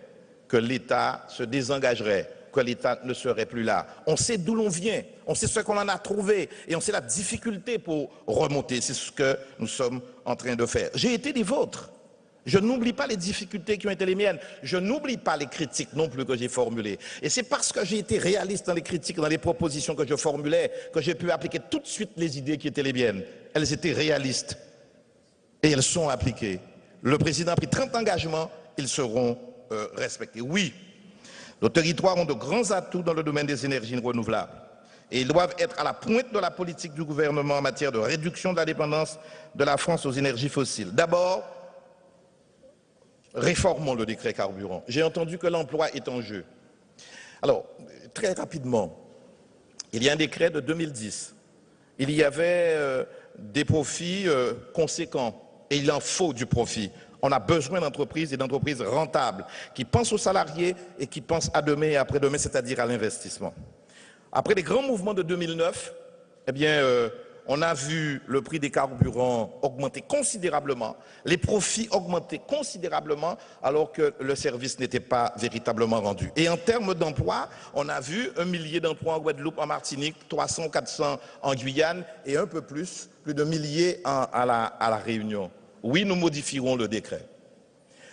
que l'État se désengagerait, que l'État ne serait plus là. On sait d'où l'on vient, on sait ce qu'on en a trouvé et on sait la difficulté pour remonter. C'est ce que nous sommes en train de faire. J'ai été des vôtres. Je n'oublie pas les difficultés qui ont été les miennes. Je n'oublie pas les critiques non plus que j'ai formulées. Et c'est parce que j'ai été réaliste dans les critiques, dans les propositions que je formulais, que j'ai pu appliquer tout de suite les idées qui étaient les miennes. Elles étaient réalistes et elles sont appliquées. Le président a pris 30 engagements, ils seront respectés. Oui, nos territoires ont de grands atouts dans le domaine des énergies renouvelables et ils doivent être à la pointe de la politique du gouvernement en matière de réduction de la dépendance de la France aux énergies fossiles. D'abord, réformons le décret carburant. J'ai entendu que l'emploi est en jeu. Alors, très rapidement, il y a un décret de 2010. Il y avait des profits conséquents et il en faut du profit. On a besoin d'entreprises et d'entreprises rentables qui pensent aux salariés et qui pensent à demain et après-demain, c'est-à-dire à l'investissement. Après les grands mouvements de 2009, eh bien, on a vu le prix des carburants augmenter considérablement, les profits augmenter considérablement, alors que le service n'était pas véritablement rendu. Et en termes d'emploi, on a vu 1 millier d'emplois en Guadeloupe, en Martinique, 300, 400 en Guyane et un peu plus de milliers à la Réunion. Oui, nous modifierons le décret.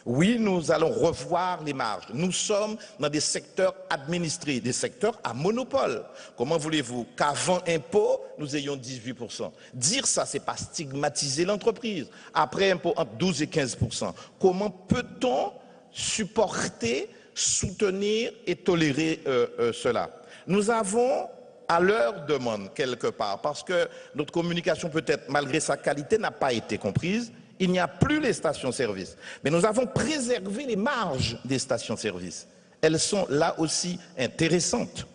Oui, nous allons revoir les marges. Nous sommes dans des secteurs administrés, des secteurs à monopole. Comment voulez-vous qu'avant impôt, nous ayons 18%? Dire ça, ce n'est pas stigmatiser l'entreprise. Après impôt, entre 12 et 15%. Comment peut-on supporter, soutenir et tolérer cela? Nous avons à leur demande quelque part, parce que notre communication peut-être, malgré sa qualité, n'a pas été comprise. Il n'y a plus les stations-service. Mais nous avons préservé les marges des stations-service. Elles sont là aussi intéressantes.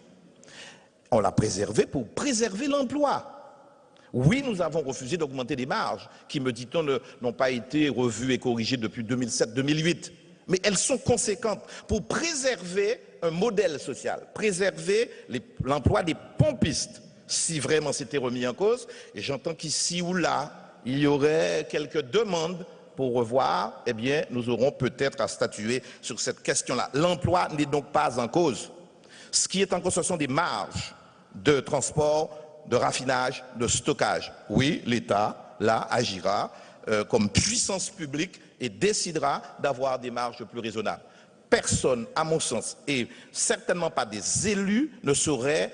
On l'a préservé pour préserver l'emploi. Oui, nous avons refusé d'augmenter les marges, qui, me dit-on, n'ont pas été revues et corrigées depuis 2007-2008. Mais elles sont conséquentes pour préserver un modèle social, préserver l'emploi des pompistes, si vraiment c'était remis en cause. Et j'entends qu'ici ou là, il y aurait quelques demandes pour revoir, eh bien, nous aurons peut-être à statuer sur cette question-là. L'emploi n'est donc pas en cause. Ce qui est en cause, ce sont des marges de transport, de raffinage, de stockage. Oui, l'État, là, agira comme puissance publique et décidera d'avoir des marges plus raisonnables. Personne, à mon sens, et certainement pas des élus, ne saurait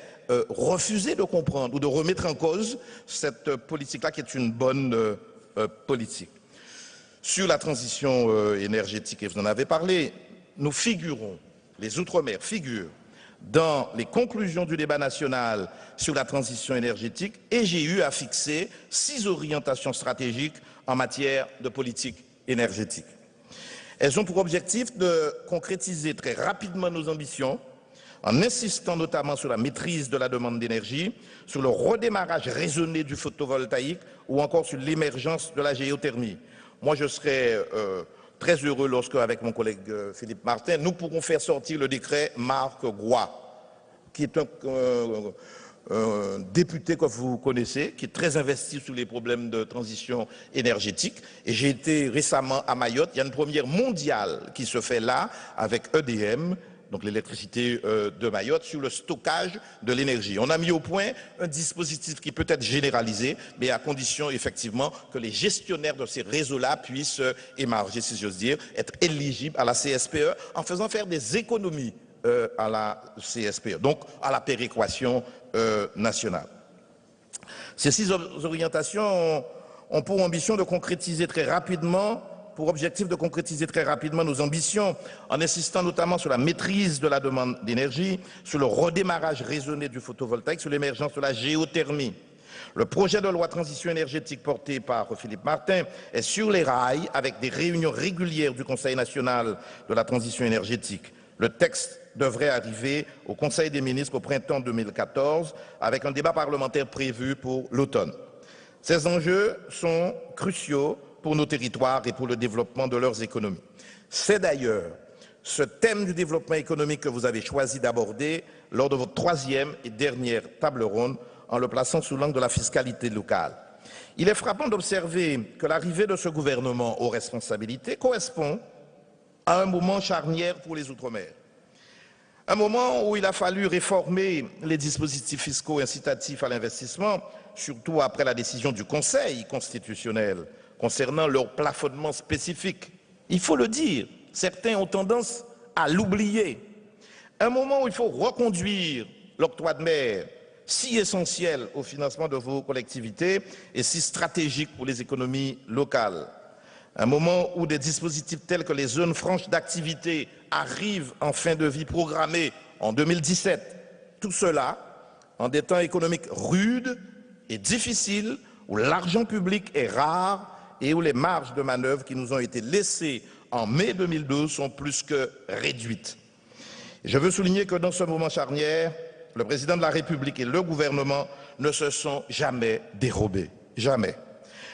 refuser de comprendre ou de remettre en cause cette politique-là qui est une bonne politique. Sur la transition énergétique, et vous en avez parlé, nous figurons, les Outre-mer figurent dans les conclusions du débat national sur la transition énergétique et j'ai eu à fixer 6 orientations stratégiques en matière de politique énergétique. Elles ont pour objectif de concrétiser très rapidement nos ambitions en insistant notamment sur la maîtrise de la demande d'énergie, sur le redémarrage raisonné du photovoltaïque ou encore sur l'émergence de la géothermie. Moi, je serais très heureux lorsque, avec mon collègue Philippe Martin, nous pourrons faire sortir le décret Marc Groy, qui est un député que vous connaissez, qui est très investi sur les problèmes de transition énergétique. Et j'ai été récemment à Mayotte. Il y a une première mondiale qui se fait là avec EDM, donc l'électricité de Mayotte, sur le stockage de l'énergie. On a mis au point un dispositif qui peut être généralisé, mais à condition effectivement que les gestionnaires de ces réseaux-là puissent émarger, si j'ose dire, être éligibles à la CSPE en faisant faire des économies à la CSPE, donc à la péréquation nationale. Ces 6 orientations ont pour ambition de concrétiser très rapidement, pour objectif de concrétiser très rapidement nos ambitions, en insistant notamment sur la maîtrise de la demande d'énergie, sur le redémarrage raisonné du photovoltaïque, sur l'émergence de la géothermie. Le projet de loi transition énergétique porté par Philippe Martin est sur les rails avec des réunions régulières du Conseil national de la transition énergétique. Le texte devrait arriver au Conseil des ministres au printemps 2014 avec un débat parlementaire prévu pour l'automne. Ces enjeux sont cruciaux pour nos territoires et pour le développement de leurs économies. C'est d'ailleurs ce thème du développement économique que vous avez choisi d'aborder lors de votre 3e et dernière table ronde en le plaçant sous l'angle de la fiscalité locale. Il est frappant d'observer que l'arrivée de ce gouvernement aux responsabilités correspond à un moment charnière pour les Outre-mer. Un moment où il a fallu réformer les dispositifs fiscaux incitatifs à l'investissement, surtout après la décision du Conseil constitutionnel concernant leur plafonnement spécifique. Il faut le dire, certains ont tendance à l'oublier. Un moment où il faut reconduire l'octroi de mer, si essentiel au financement de vos collectivités et si stratégique pour les économies locales. Un moment où des dispositifs tels que les zones franches d'activité arrivent en fin de vie programmée en 2017. Tout cela en des temps économiques rudes et difficiles où l'argent public est rare et où les marges de manœuvre qui nous ont été laissées en mai 2012 sont plus que réduites. Je veux souligner que dans ce moment charnière, le président de la République et le gouvernement ne se sont jamais dérobés. Jamais.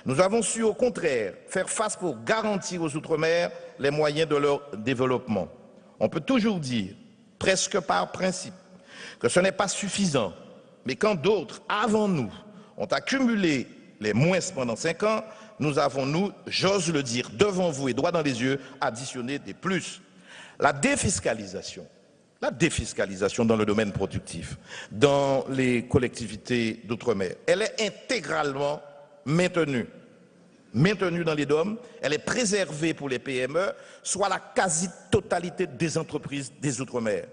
Nous avons su au contraire faire face pour garantir aux Outre-mer les moyens de leur développement. On peut toujours dire, presque par principe, que ce n'est pas suffisant, mais quand d'autres, avant nous, ont accumulé les moins pendant 5 ans, nous avons, nous, j'ose le dire, devant vous et droit dans les yeux, additionné des plus. La défiscalisation dans le domaine productif, dans les collectivités d'outre-mer, elle est intégralement maintenue dans les DOM, elle est préservée pour les PME, soit la quasi-totalité des entreprises des Outre-mer.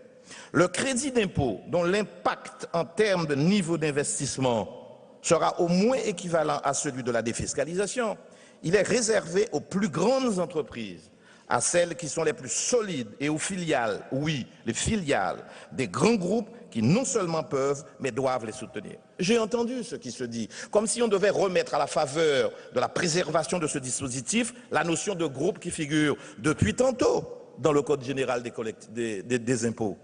Le crédit d'impôt, dont l'impact en termes de niveau d'investissement sera au moins équivalent à celui de la défiscalisation, il est réservé aux plus grandes entreprises, à celles qui sont les plus solides et aux filiales, oui, les filiales des grands groupes qui non seulement peuvent, mais doivent les soutenir. J'ai entendu ce qui se dit, comme si on devait remettre à la faveur de la préservation de ce dispositif la notion de groupe qui figure depuis tantôt dans le Code général des impôts.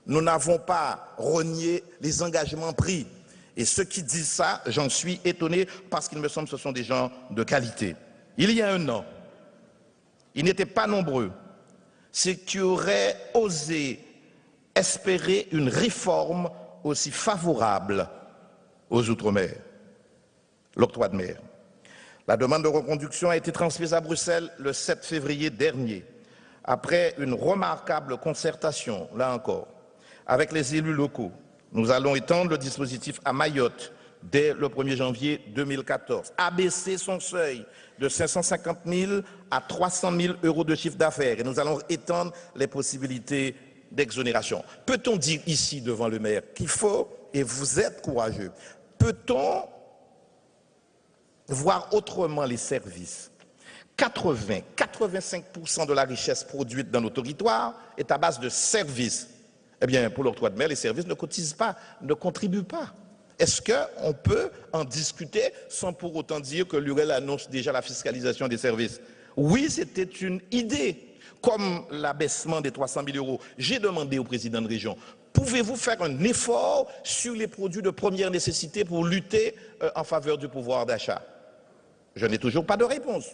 Nous n'avons pas renié les engagements pris. Et ceux qui disent ça, j'en suis étonné parce qu'il me semble que ce sont des gens de qualité. Il y a un an, ils n'étaient pas nombreux, ceux qui auraient osé espérer une réforme aussi favorable aux Outre-mer, l'octroi de mer. La demande de reconduction a été transmise à Bruxelles le 7 février dernier, après une remarquable concertation, là encore, avec les élus locaux. Nous allons étendre le dispositif à Mayotte dès le 1er janvier 2014, abaisser son seuil de 550 000 à 300 000 euros de chiffre d'affaires et nous allons étendre les possibilités d'exonération. Peut-on dire ici devant le maire qu'il faut, et vous êtes courageux, peut-on voir autrement les services 85% de la richesse produite dans nos territoires est à base de services. Eh bien, pour l'octroi de mer, les services ne cotisent pas, ne contribuent pas. Est-ce qu'on peut en discuter sans pour autant dire que l'UREL annonce déjà la fiscalisation des services? Oui, c'était une idée, comme l'abaissement des 300 000 euros. J'ai demandé au président de région, pouvez-vous faire un effort sur les produits de première nécessité pour lutter en faveur du pouvoir d'achat? Je n'ai toujours pas de réponse.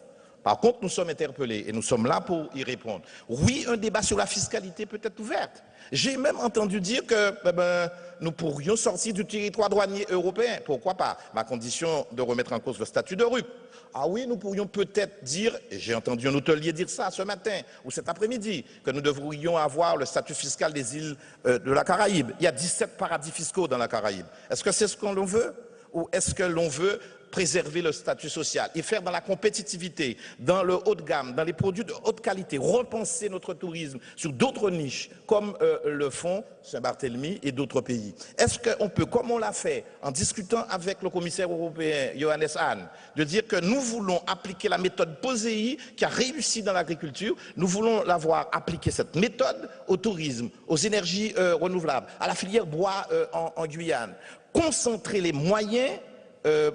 Par contre, nous sommes interpellés et nous sommes là pour y répondre. Oui, un débat sur la fiscalité peut être ouvert. J'ai même entendu dire que nous pourrions sortir du territoire douanier européen. Pourquoi pas? À condition de remettre en cause le statut de RUP. Ah oui, nous pourrions peut-être dire, et j'ai entendu un hôtelier dire ça ce matin ou cet après-midi, que nous devrions avoir le statut fiscal des îles de la Caraïbe. Il y a 17 paradis fiscaux dans la Caraïbe. Est-ce que c'est ce qu'on veut? Ou est-ce que l'on veut préserver le statut social et faire dans la compétitivité, dans le haut de gamme, dans les produits de haute qualité, repenser notre tourisme sur d'autres niches, comme le font Saint-Barthélemy et d'autres pays. Est-ce qu'on peut, comme on l'a fait en discutant avec le commissaire européen Johannes Hahn, de dire que nous voulons appliquer la méthode POSEI qui a réussi dans l'agriculture, nous voulons l'avoir appliqué cette méthode au tourisme, aux énergies renouvelables, à la filière bois en Guyane, concentrer les moyens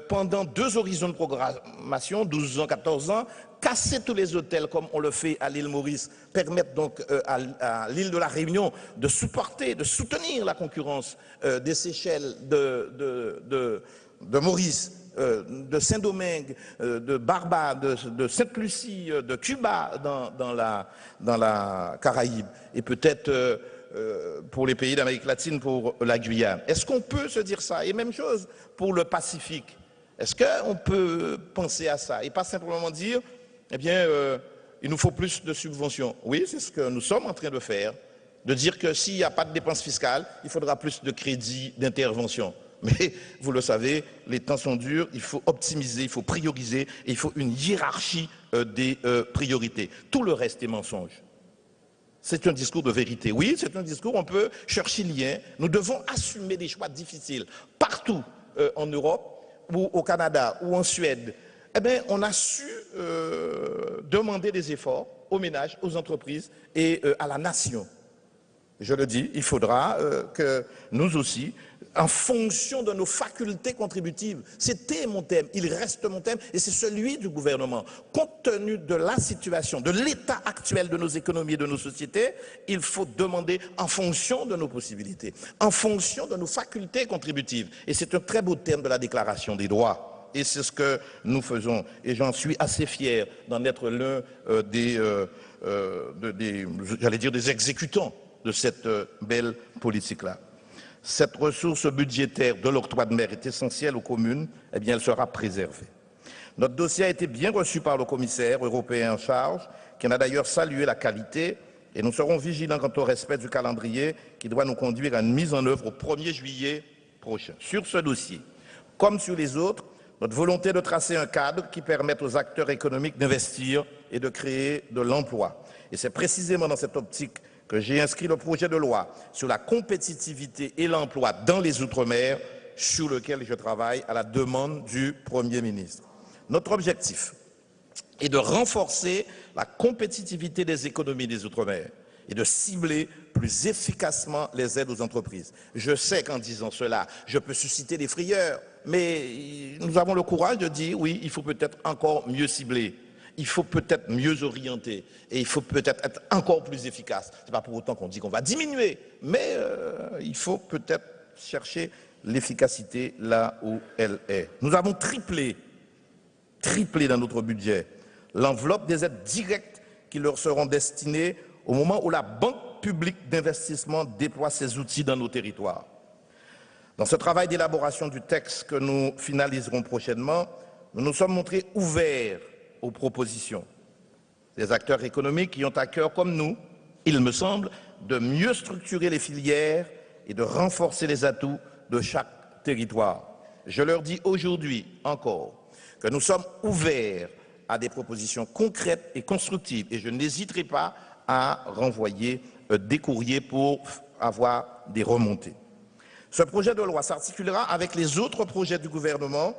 pendant 2 horizons de programmation, 12 ans, 14 ans, casser tous les hôtels comme on le fait à l'île Maurice, permettre donc à l'île de la Réunion de supporter, de soutenir la concurrence des Seychelles, de Maurice, de Saint-Domingue, de Barbade, de Sainte-Lucie, de Cuba dans la Caraïbe et peut-être pour les pays d'Amérique latine, pour la Guyane. Est-ce qu'on peut se dire ça? Et même chose pour le Pacifique. Est-ce qu'on peut penser à ça et pas simplement dire, eh bien, il nous faut plus de subventions? Oui, c'est ce que nous sommes en train de faire, de dire que s'il n'y a pas de dépenses fiscales, il faudra plus de crédits d'intervention. Mais vous le savez, les temps sont durs, il faut optimiser, il faut prioriser, et il faut une hiérarchie des priorités. Tout le reste est mensonge. C'est un discours de vérité. Oui, c'est un discours, on peut chercher lien. Nous devons assumer des choix difficiles. Partout en Europe, ou au Canada, ou en Suède, eh bien, on a su demander des efforts aux ménages, aux entreprises et à la nation. Je le dis, il faudra que nous aussi, en fonction de nos facultés contributives, c'était mon thème, il reste mon thème et c'est celui du gouvernement. Compte tenu de la situation, de l'état actuel de nos économies et de nos sociétés, il faut demander en fonction de nos possibilités, en fonction de nos facultés contributives. Et c'est un très beau thème de la Déclaration des droits. Et c'est ce que nous faisons. Et j'en suis assez fier d'en être l'un des exécutants de cette belle politique-là. Cette ressource budgétaire de l'octroi de mer est essentielle aux communes, eh bien elle sera préservée. Notre dossier a été bien reçu par le commissaire européen en charge, qui en a d'ailleurs salué la qualité, et nous serons vigilants quant au respect du calendrier qui doit nous conduire à une mise en œuvre au 1er juillet prochain. Sur ce dossier, comme sur les autres, notre volonté de tracer un cadre qui permette aux acteurs économiques d'investir et de créer de l'emploi. Et c'est précisément dans cette optique que j'ai inscrit le projet de loi sur la compétitivité et l'emploi dans les Outre-mer, sur lequel je travaille à la demande du Premier ministre. Notre objectif est de renforcer la compétitivité des économies des Outre-mer et de cibler plus efficacement les aides aux entreprises. Je sais qu'en disant cela, je peux susciter des frayeurs, mais nous avons le courage de dire oui, il faut peut-être encore mieux cibler. Il faut peut-être mieux orienter et il faut peut-être être encore plus efficace. Ce n'est pas pour autant qu'on dit qu'on va diminuer, mais il faut peut-être chercher l'efficacité là où elle est. Nous avons triplé dans notre budget l'enveloppe des aides directes qui leur seront destinées au moment où la Banque publique d'investissement déploie ses outils dans nos territoires. Dans ce travail d'élaboration du texte que nous finaliserons prochainement, nous nous sommes montrés ouverts aux propositions des acteurs économiques qui ont à cœur, comme nous, il me semble, de mieux structurer les filières et de renforcer les atouts de chaque territoire. Je leur dis aujourd'hui encore que nous sommes ouverts à des propositions concrètes et constructives et je n'hésiterai pas à renvoyer des courriers pour avoir des remontées. Ce projet de loi s'articulera avec les autres projets du gouvernement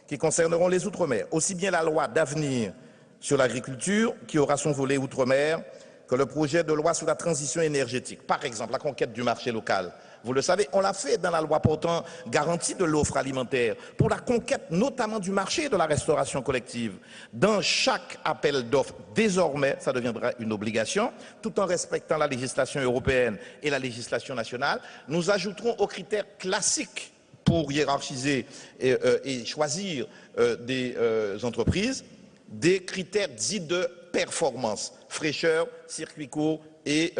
qui concerneront les Outre-mer, aussi bien la loi d'avenir sur l'agriculture, qui aura son volet outre-mer, que le projet de loi sur la transition énergétique, par exemple la conquête du marché local. Vous le savez, on l'a fait dans la loi portant garantie de l'offre alimentaire, pour la conquête notamment du marché et de la restauration collective. Dans chaque appel d'offres, désormais, ça deviendra une obligation, tout en respectant la législation européenne et la législation nationale. Nous ajouterons aux critères classiques pour hiérarchiser et choisir des entreprises, des critères dits de performance, fraîcheur, circuit court et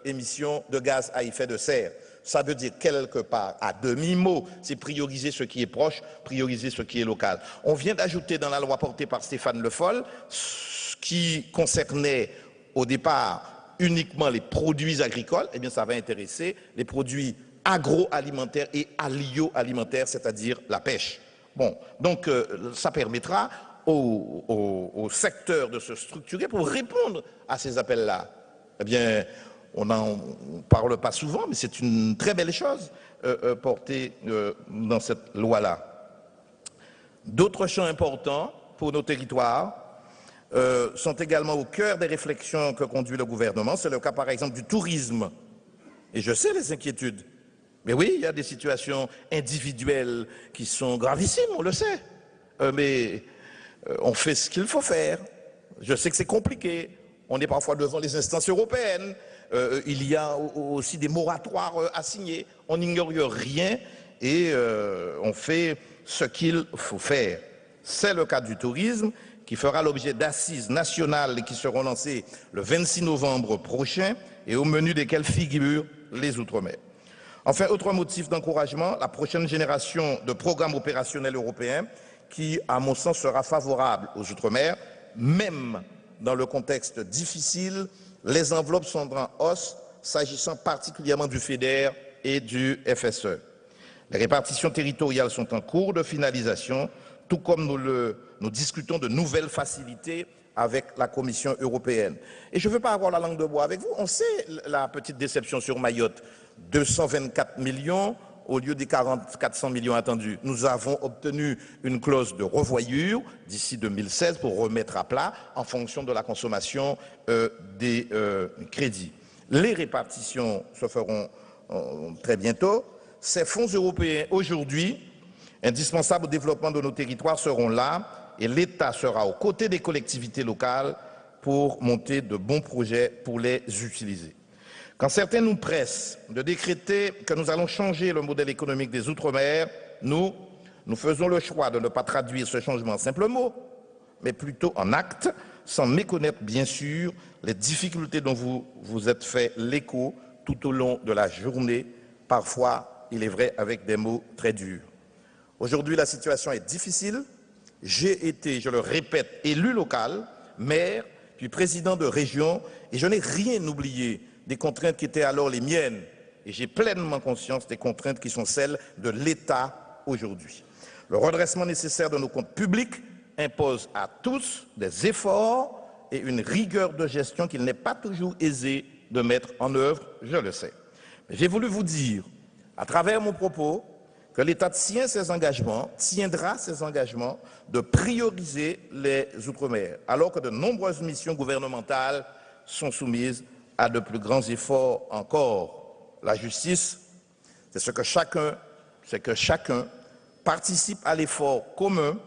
émissions de gaz à effet de serre. Ça veut dire quelque part, à demi-mot, c'est prioriser ce qui est proche, prioriser ce qui est local. On vient d'ajouter dans la loi portée par Stéphane Le Foll, ce qui concernait au départ uniquement les produits agricoles, eh bien ça va intéresser les produits agroalimentaires et alio-alimentaires, c'est-à-dire la pêche. Bon, donc ça permettra au secteur de se structurer pour répondre à ces appels-là. Eh bien, on n'en parle pas souvent, mais c'est une très belle chose portée dans cette loi-là. D'autres champs importants pour nos territoires sont également au cœur des réflexions que conduit le gouvernement. C'est le cas, par exemple, du tourisme. Et je sais les inquiétudes. Mais oui, il y a des situations individuelles qui sont gravissimes, on le sait. Mais on fait ce qu'il faut faire. Je sais que c'est compliqué. On est parfois devant les instances européennes. Il y a aussi des moratoires à signer. On n'ignore rien et on fait ce qu'il faut faire. C'est le cas du tourisme qui fera l'objet d'assises nationales qui seront lancées le 26 novembre prochain et au menu desquelles figurent les Outre-mer. Enfin, autre motif d'encouragement, la prochaine génération de programmes opérationnels européens qui, à mon sens, sera favorable aux Outre-mer, même dans le contexte difficile. Les enveloppes sont en hausse, s'agissant particulièrement du FEDER et du FSE. Les répartitions territoriales sont en cours de finalisation, tout comme nous discutons de nouvelles facilités avec la Commission européenne. Et je ne veux pas avoir la langue de bois avec vous. On sait la petite déception sur Mayotte. 224 millions au lieu des 400 millions attendus. Nous avons obtenu une clause de revoyure d'ici 2016 pour remettre à plat en fonction de la consommation des crédits. Les répartitions se feront très bientôt. Ces fonds européens aujourd'hui, indispensables au développement de nos territoires, seront là et l'État sera aux côtés des collectivités locales pour monter de bons projets pour les utiliser. Quand certains nous pressent de décréter que nous allons changer le modèle économique des Outre-mer, nous faisons le choix de ne pas traduire ce changement en simples mots, mais plutôt en actes, sans méconnaître bien sûr les difficultés dont vous vous êtes fait l'écho tout au long de la journée, parfois, il est vrai, avec des mots très durs. Aujourd'hui, la situation est difficile. J'ai été, je le répète, élu local, maire, puis président de région, et je n'ai rien oublié des contraintes qui étaient alors les miennes. Et j'ai pleinement conscience des contraintes qui sont celles de l'État aujourd'hui. Le redressement nécessaire de nos comptes publics impose à tous des efforts et une rigueur de gestion qu'il n'est pas toujours aisé de mettre en œuvre, je le sais. Mais j'ai voulu vous dire, à travers mon propos, que l'État tiendra ses engagements de prioriser les Outre-mer, alors que de nombreuses missions gouvernementales sont soumises à de plus grands efforts encore. La justice, c'est que chacun participe à l'effort commun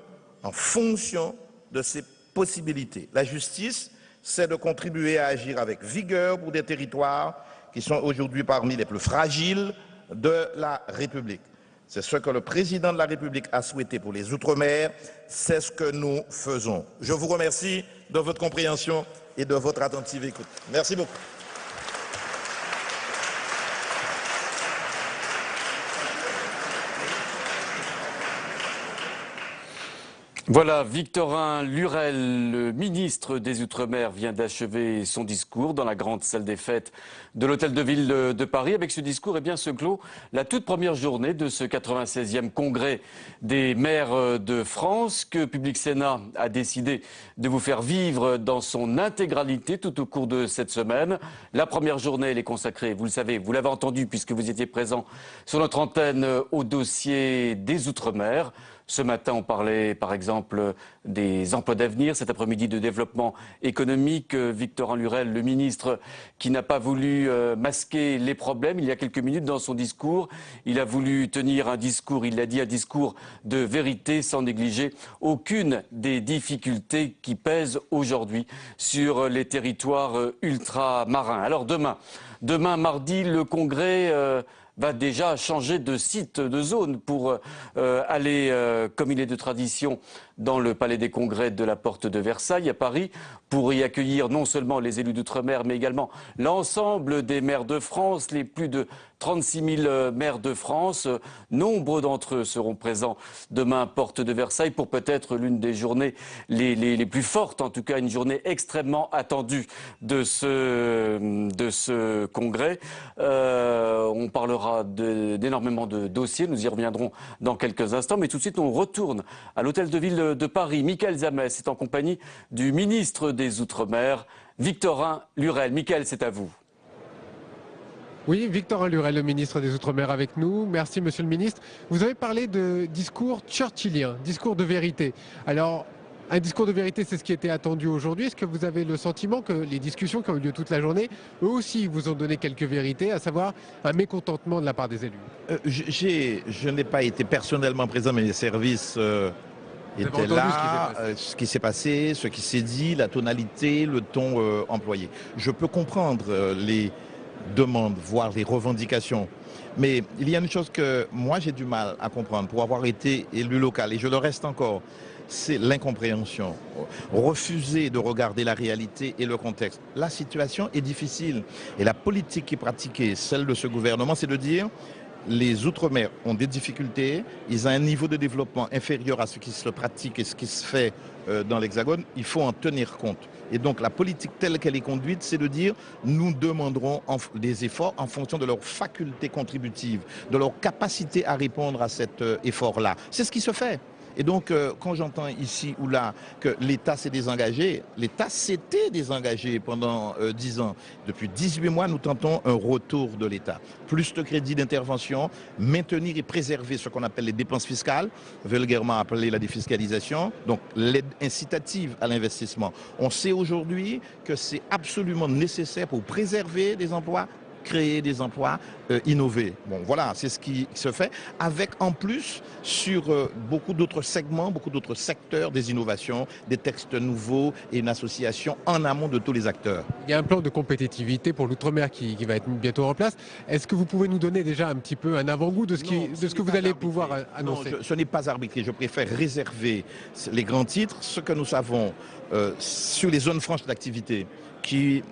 en fonction de ses possibilités. La justice, c'est de contribuer à agir avec vigueur pour des territoires qui sont aujourd'hui parmi les plus fragiles de la République. C'est ce que le président de la République a souhaité pour les Outre-mer, c'est ce que nous faisons. Je vous remercie de votre compréhension et de votre attentive écoute. Merci beaucoup. Voilà, Victorin Lurel, le ministre des Outre-mer, vient d'achever son discours dans la grande salle des fêtes de l'Hôtel de Ville de Paris. Avec ce discours, eh bien, se clôt la toute première journée de ce 96e congrès des maires de France que Public Sénat a décidé de vous faire vivre dans son intégralité tout au cours de cette semaine. La première journée, elle est consacrée, vous le savez, vous l'avez entendu puisque vous étiez présent sur notre antenne, au dossier des Outre-mer. Ce matin, on parlait par exemple des emplois d'avenir. Cet après-midi, de développement économique. Victorin Lurel, le ministre, qui n'a pas voulu masquer les problèmes. Il y a quelques minutes, dans son discours, il a voulu tenir un discours, il l'a dit, un discours de vérité, sans négliger aucune des difficultés qui pèsent aujourd'hui sur les territoires ultramarins. Alors demain mardi, le Congrès va déjà changer de site, de zone pour aller, comme il est de tradition, dans le Palais des Congrès de la Porte de Versailles à Paris, pour y accueillir non seulement les élus d'outre-mer, mais également l'ensemble des maires de France, les plus de 36 000 maires de France. Nombre d'entre eux seront présents demain, Porte de Versailles, pour peut-être l'une des journées les plus fortes, en tout cas une journée extrêmement attendue de ce congrès. On parlera d'énormément de dossiers, nous y reviendrons dans quelques instants, mais tout de suite on retourne à l'hôtel de ville de Paris. Michael Zamès est en compagnie du ministre des Outre-mer, Victorin Lurel. Michael, c'est à vous. Oui, Victorin Lurel, le ministre des Outre-mer avec nous. Merci, monsieur le ministre. Vous avez parlé de discours churchillien, discours de vérité. Alors, un discours de vérité, c'est ce qui était attendu aujourd'hui. Est-ce que vous avez le sentiment que les discussions qui ont eu lieu toute la journée, eux aussi vous ont donné quelques vérités, à savoir un mécontentement de la part des élus? Je n'ai pas été personnellement présent, mais les services étaient là, ce qui s'est passé, ce qui s'est dit, la tonalité, le ton employé. Je peux comprendre les demandes, voire les revendications. Mais il y a une chose que moi j'ai du mal à comprendre pour avoir été élu local, et je le reste encore, c'est l'incompréhension. Refuser de regarder la réalité et le contexte. La situation est difficile. Et la politique qui est pratiquée, celle de ce gouvernement, c'est de dire les Outre-mer ont des difficultés, ils ont un niveau de développement inférieur à ce qui se pratique et ce qui se fait dans l'Hexagone, il faut en tenir compte. Et donc la politique telle qu'elle est conduite, c'est de dire nous demanderons des efforts en fonction de leurs facultés contributives, de leur capacité à répondre à cet effort-là. C'est ce qui se fait. Et donc, quand j'entends ici ou là que l'État s'est désengagé, l'État s'était désengagé pendant 10 ans. Depuis 18 mois, nous tentons un retour de l'État. Plus de crédits d'intervention, maintenir et préserver ce qu'on appelle les dépenses fiscales, vulgairement appelé la défiscalisation, donc l'aide incitative à l'investissement. On sait aujourd'hui que c'est absolument nécessaire pour préserver des emplois, créer des emplois, innover. Bon, voilà, c'est ce qui se fait, avec en plus sur beaucoup d'autres segments, beaucoup d'autres secteurs, des innovations, des textes nouveaux et une association en amont de tous les acteurs. Il y a un plan de compétitivité pour l'outre-mer qui va être bientôt en place. Est-ce que vous pouvez nous donner déjà un petit peu un avant-goût de ce que vous allez pouvoir annoncer? Non, ce n'est pas arbitré. Je préfère réserver les grands titres, ce que nous savons sur les zones franches d'activité qui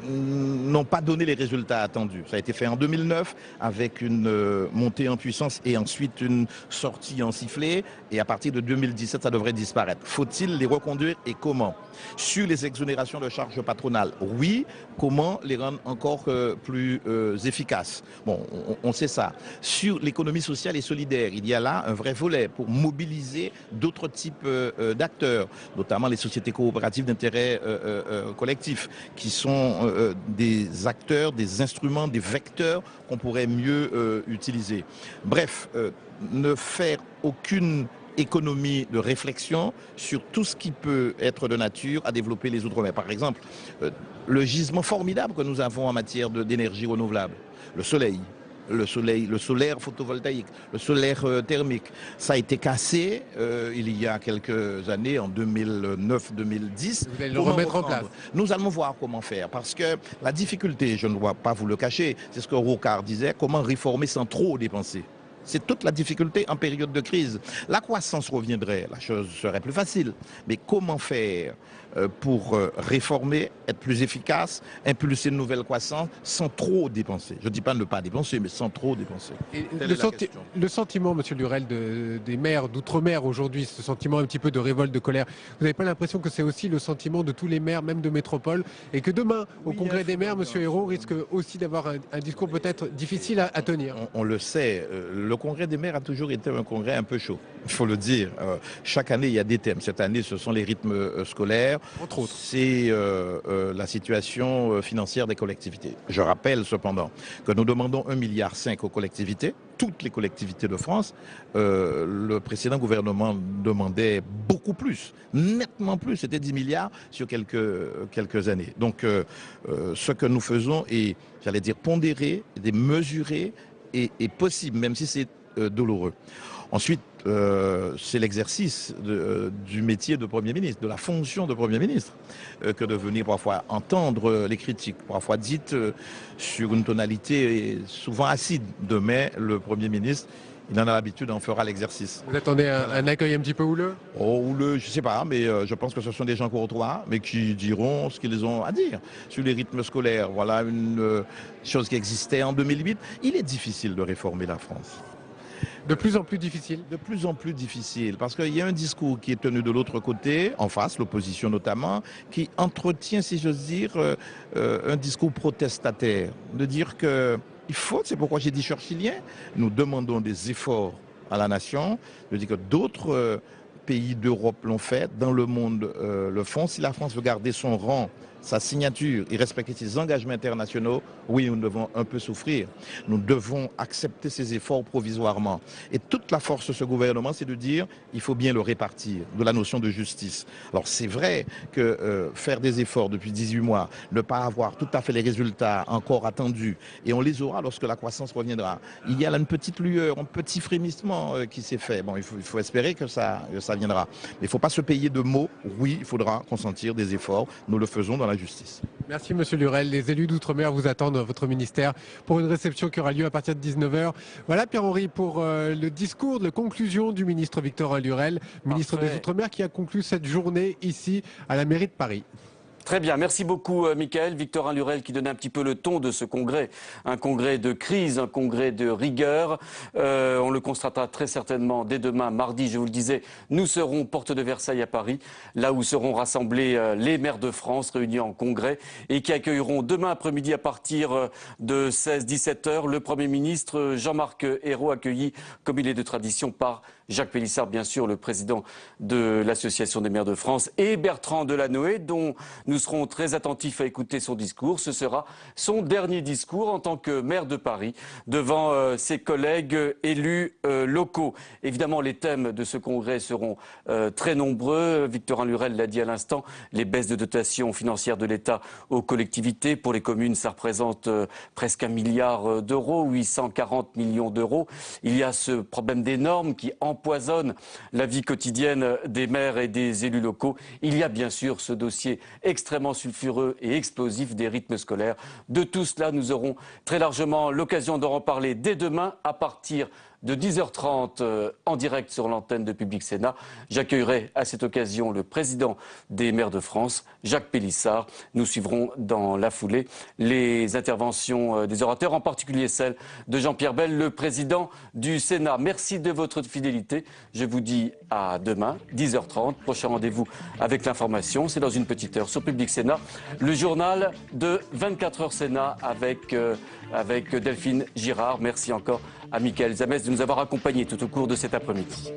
n'ont pas donné les résultats attendus. Ça a été fait en 2009 avec une montée en puissance et ensuite une sortie en sifflet, et à partir de 2017 ça devrait disparaître. Faut-il les reconduire et comment? Sur les exonérations de charges patronales, oui. Comment les rendre encore plus efficaces? Bon, on sait ça. Sur l'économie sociale et solidaire, il y a là un vrai volet pour mobiliser d'autres types d'acteurs, notamment les sociétés coopératives d'intérêt collectif, qui sont des acteurs, des instruments, des vecteurs qu'on pourrait mieux utiliser. Bref, ne faire aucune économie de réflexion sur tout ce qui peut être de nature à développer les Outre-mer. Par exemple, le gisement formidable que nous avons en matière d'énergie renouvelable, le soleil, le solaire photovoltaïque, le solaire thermique. Ça a été cassé il y a quelques années, en 2009-2010. Vous allez le remettre en place. Nous allons voir comment faire, parce que la difficulté, je ne dois pas vous le cacher, c'est ce que Rocard disait, comment réformer sans trop dépenser. C'est toute la difficulté en période de crise. La croissance reviendrait, la chose serait plus facile. Mais comment faire pour réformer, être plus efficace, impulser une nouvelle croissance sans trop dépenser? Je ne dis pas ne pas dépenser, mais sans trop dépenser. Et le sentiment, monsieur Lurel, des maires d'outre-mer aujourd'hui, ce sentiment un petit peu de révolte, de colère, vous n'avez pas l'impression que c'est aussi le sentiment de tous les maires, même de métropole, et que demain, au Congrès des maires, monsieur Ayrault risque aussi d'avoir un discours peut-être difficile à tenir? On le sait, le congrès des maires a toujours été un congrès un peu chaud, il faut le dire. Chaque année, il y a des thèmes. Cette année, ce sont les rythmes scolaires. Entre autres. C'est la situation financière des collectivités. Je rappelle cependant que nous demandons 1,5 milliard aux collectivités, toutes les collectivités de France. Le précédent gouvernement demandait beaucoup plus, nettement plus. C'était 10 milliards sur quelques années. Donc, ce que nous faisons est, j'allais dire, pondéré, mesuré et possible, même si c'est douloureux. Ensuite, c'est l'exercice du métier de Premier ministre, de la fonction de Premier ministre, que de venir parfois entendre les critiques, parfois dites sur une tonalité souvent acide. Demain, le Premier ministre, il en a l'habitude, en fera l'exercice. Vous attendez un accueil un petit peu houleux? Oh, houleux, je ne sais pas, mais je pense que ce sont des gens courtois, mais qui diront ce qu'ils ont à dire sur les rythmes scolaires. Voilà une chose qui existait en 2008. Il est difficile de réformer la France. De plus en plus difficile. De plus en plus difficile, parce qu'il y a un discours qui est tenu de l'autre côté, en face, l'opposition notamment, qui entretient, si j'ose dire, un discours protestataire. De dire que il faut, c'est pourquoi j'ai dit churchillien, nous demandons des efforts à la nation. Je dis que d'autres pays d'Europe l'ont fait, dans le monde le font. Si la France veut garder son rang, sa signature et respecter ses engagements internationaux, oui, nous devons un peu souffrir. Nous devons accepter ces efforts provisoirement. Et toute la force de ce gouvernement, c'est de dire il faut bien le répartir, de la notion de justice. Alors c'est vrai que faire des efforts depuis 18 mois, ne pas avoir tout à fait les résultats encore attendus, et on les aura lorsque la croissance reviendra. Il y a là une petite lueur, un petit frémissement qui s'est fait. Bon, il faut espérer que ça viendra. Mais il ne faut pas se payer de mots. Oui, il faudra consentir des efforts. Nous le faisons dans la justice. Merci Monsieur Lurel. Les élus d'Outre-mer vous attendent dans votre ministère pour une réception qui aura lieu à partir de 19h. Voilà Pierre-Henri pour le discours de conclusion du ministre Victorin Lurel, ministre des Outre-mer, qui a conclu cette journée ici à la mairie de Paris. Très bien, merci beaucoup Mickaël. Victorin Lurel qui donnait un petit peu le ton de ce congrès. Un congrès de crise, un congrès de rigueur. On le constatera très certainement dès demain, mardi, je vous le disais, nous serons porte de Versailles à Paris, là où seront rassemblés les maires de France réunis en congrès et qui accueilleront demain après-midi à partir de 16-17 heures le Premier ministre Jean-Marc Ayrault, accueilli comme il est de tradition par Jacques Pélissard, bien sûr, le président de l'Association des maires de France, et Bertrand Delanoë, dont nous serons très attentifs à écouter son discours. Ce sera son dernier discours en tant que maire de Paris devant ses collègues élus locaux. Évidemment, les thèmes de ce congrès seront très nombreux. Victorin Lurel l'a dit à l'instant, les baisses de dotation financière de l'État aux collectivités. Pour les communes, ça représente presque 1 milliard d'euros, 840 millions d'euros. Il y a ce problème des normes qui empoisonne la vie quotidienne des maires et des élus locaux. Il y a bien sûr ce dossier extrêmement sulfureux et explosif des rythmes scolaires. De tout cela, nous aurons très largement l'occasion d'en reparler dès demain à partir de 10h30 en direct sur l'antenne de Public Sénat. J'accueillerai à cette occasion le président des maires de France, Jacques Pélissard. Nous suivrons dans la foulée les interventions des orateurs, en particulier celle de Jean-Pierre Bel, le président du Sénat. Merci de votre fidélité. Je vous dis à demain, 10h30. Prochain rendez-vous avec l'information. C'est dans une petite heure sur Public Sénat. Le journal de 24h Sénat avec Delphine Girard. Merci encore à Mickaël Zamès de nous avoir accompagnés tout au cours de cet après-midi.